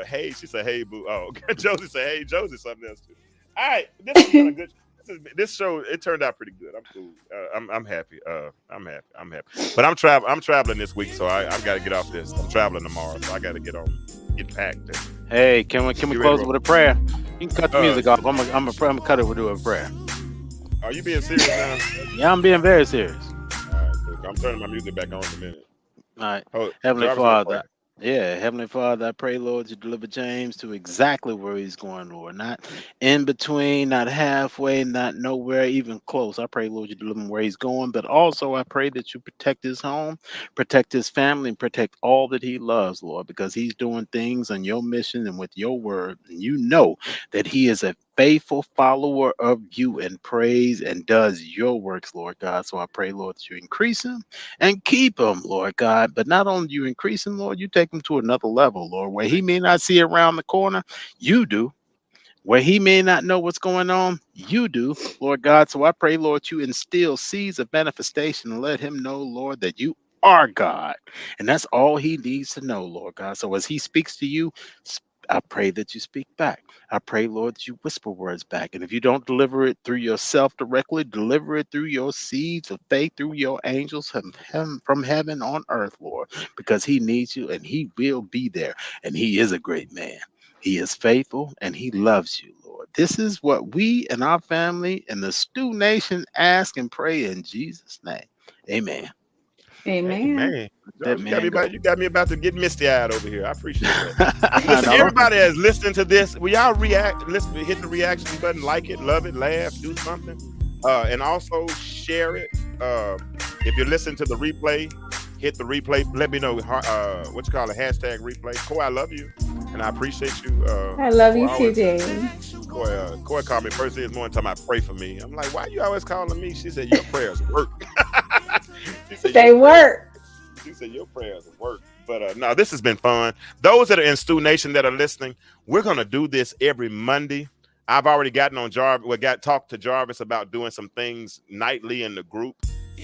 hey, she said, hey, boo. Oh, Josie said, hey, Josie, something else too. All right, this has been a good. This show, it turned out pretty good. I'm cool. I'm happy. I'm happy. But I'm traveling this week, so I've got to get off this. I'm traveling tomorrow, so I got to get packed. Hey, can we close it with a prayer? You can cut the music off. I'm gonna cut it with a prayer. Are you being serious now? Yeah, I'm being very serious. All right, cool. I'm turning my music back on in a minute. All right, Oh, Heavenly Jarvis gonna Father. Yeah, Heavenly Father, I pray, Lord, you deliver James to exactly where he's going, Lord. Not in between, not halfway, not nowhere, even close. I pray, Lord, you deliver him where he's going, but also I pray that you protect his home, protect his family, and protect all that he loves, Lord, because he's doing things on your mission and with your word. And you know that he is a faithful follower of you and praise and does your works, Lord God. So I pray, Lord, that you increase him and keep him, Lord God. But not only you increase him, Lord, you take him to another level, Lord, where he may not see around the corner, you do. Where he may not know what's going on, you do, Lord God. So I pray, Lord, you instill seeds of manifestation and let him know, Lord, that you are God. And that's all he needs to know, Lord God. So as he speaks to you, I pray that you speak back. I pray, Lord, that you whisper words back. And if you don't deliver it through yourself directly, deliver it through your seeds of faith, through your angels from heaven on earth, Lord, because he needs you and he will be there. And he is a great man. He is faithful and he loves you, Lord. This is what we and our family and the Stew Nation ask and pray in Jesus' name. Amen. Amen. Man, That you man go. got me about to get misty eyed over here. I appreciate that. No, Listen, everybody that's listening to this, will y'all listen, hit the reaction button, like it, love it, laugh, do something, and also share it. If you're listening to the replay, hit the replay. Let me know what you call a hashtag replay. Corey, I love you, and I appreciate you. I love you for too, always Jamie. Coy called me first thing this morning talking about pray for me. I'm like, why you always calling me? She said, your prayers work. She said, They work. She said, your prayers work. But no, this has been fun. Those that are in Stu Nation that are listening, we're going to do this every Monday. I've already gotten on Jarvis. Talked to Jarvis about doing some things nightly in the group.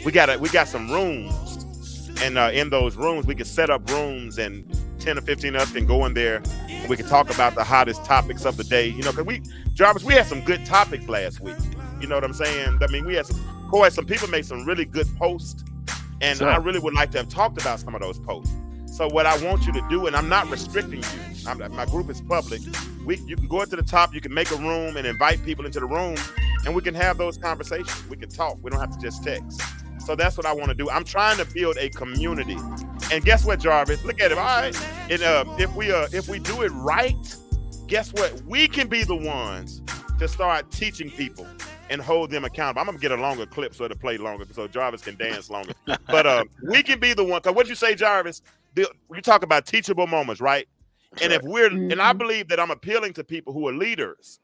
We got some rooms, and in those rooms we can set up rooms, and 10 or 15 of us can go in there, and we can talk about the hottest topics of the day. You know, because Jarvis, we had some good topics last week. You know what I'm saying? I mean, we had some people made some really good posts, and I really would like to have talked about some of those posts. So what I want you to do, and I'm not restricting you, my group is public. You can go into the top, you can make a room and invite people into the room, and we can have those conversations. We can talk. We don't have to just text. So that's what I want to do. I'm trying to build a community. And guess what, Jarvis? Look at it. All right. And if we do it right, guess what? We can be the ones to start teaching people and hold them accountable. I'm gonna get a longer clip so it'll play longer, so Jarvis can dance longer. But we can be the one. Cause what'd you say, Jarvis? You talk about teachable moments, right? And if and I believe that I'm appealing to people who are leaders.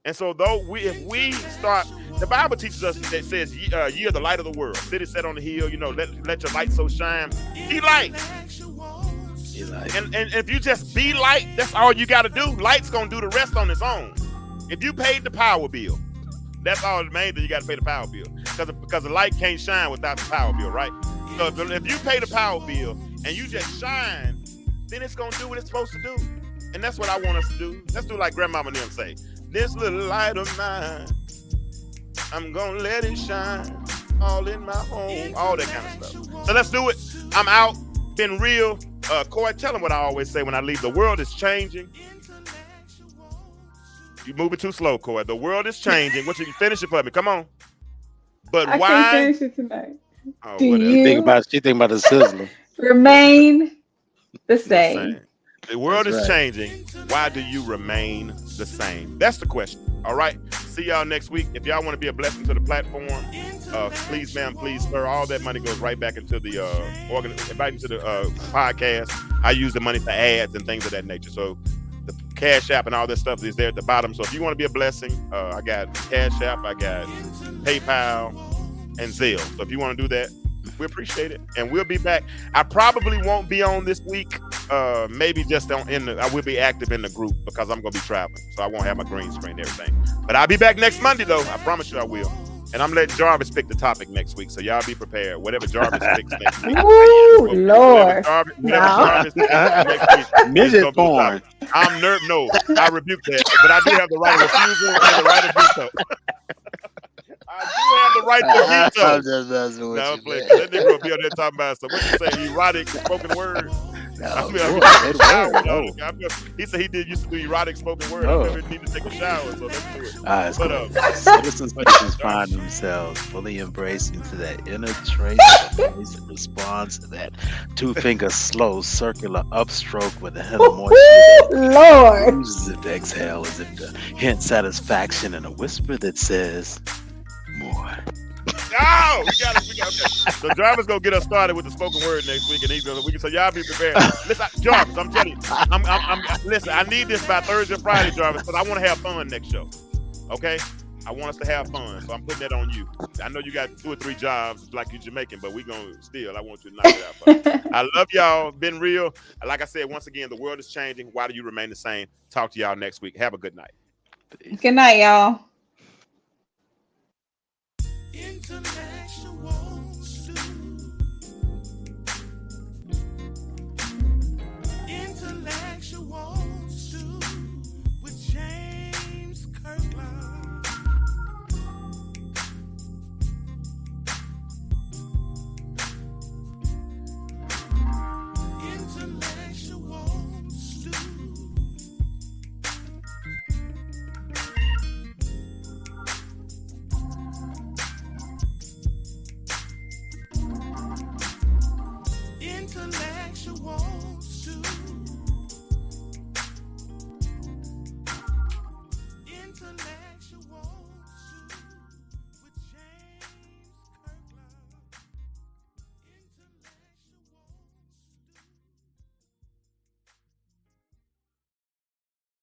And so if we start, the Bible teaches us that says, ye are the light of the world. City set on the hill, you know, let your light so shine. Be light. And if you just be light, that's all you got to do. Light's going to do the rest on its own. If you paid the power bill, that's all the main thing, you got to pay the power bill. Because the light can't shine without the power bill, right? So if you pay the power bill and you just shine, then it's going to do what it's supposed to do. And that's what I want us to do. Let's do like Grandmama and them say. This little light of mine, I'm going to let it shine all in my home, all that kind of stuff. So let's do it. I'm out. Been real. Coy, tell them what I always say when I leave. The world is changing. You moving too slow, Coy. The world is changing. What you can finish it for me? Come on. But I why? can't finish it tonight. Oh, Do whatever. you She think about the sizzler. remain the same? The world That's is right. changing. Why do you remain the same? That's the question. All right. See y'all next week. If y'all want to be a blessing to the platform, please, ma'am, please, sir. All that money goes right back into the podcast. I use the money for ads and things of that nature. So the Cash App and all that stuff is there at the bottom. So if you want to be a blessing, I got Cash App, I got PayPal, and Zelle. So if you want to do that, we appreciate it, and we'll be back. I probably won't be on this week. Maybe just I will be active in the group because I'm gonna be traveling, so I won't have my green screen and everything. But I'll be back next Monday, though. I promise you I will. And I'm letting Jarvis pick the topic next week, so y'all be prepared. Whatever Jarvis picks next week. Ooh, Lord. Jarvis No. picks next week, it's Midget gonna be the porn. topic. I'm no, I rebuke that, but I do have the right of refusal and the right of veto. I do have the right to veto. I'm just messing with No, you, play. man. That nigga will be on there talking about stuff. What you say? Erotic spoken word. No, He said he used to do erotic spoken word. Oh. I never need to take a shower, so let's do it. It's But, cool. Citizens find themselves fully embraced into that inner trace of voice and responds to that two-finger slow circular upstroke with a hint of moisture Lord. oozes if to exhale as if to hint satisfaction and a whisper that says more. Oh, we got it. Okay. So Jarvis gonna get us started with the spoken word next week, and so y'all be prepared. Listen, Jarvis, I'm telling you, listen. I need this by Thursday or Friday, Jarvis, because I want to have fun next show. Okay, I want us to have fun, so I'm putting that on you. I know you got 2 or 3 jobs like you Jamaican, but we gonna still. I want you to knock it out. But I love y'all. Been real. Like I said, once again, the world is changing. Why do you remain the same? Talk to y'all next week. Have a good night. Good night, y'all. Intellectual stew. Intellectual stew with James Kirkland. Intellectual stew. Intellectual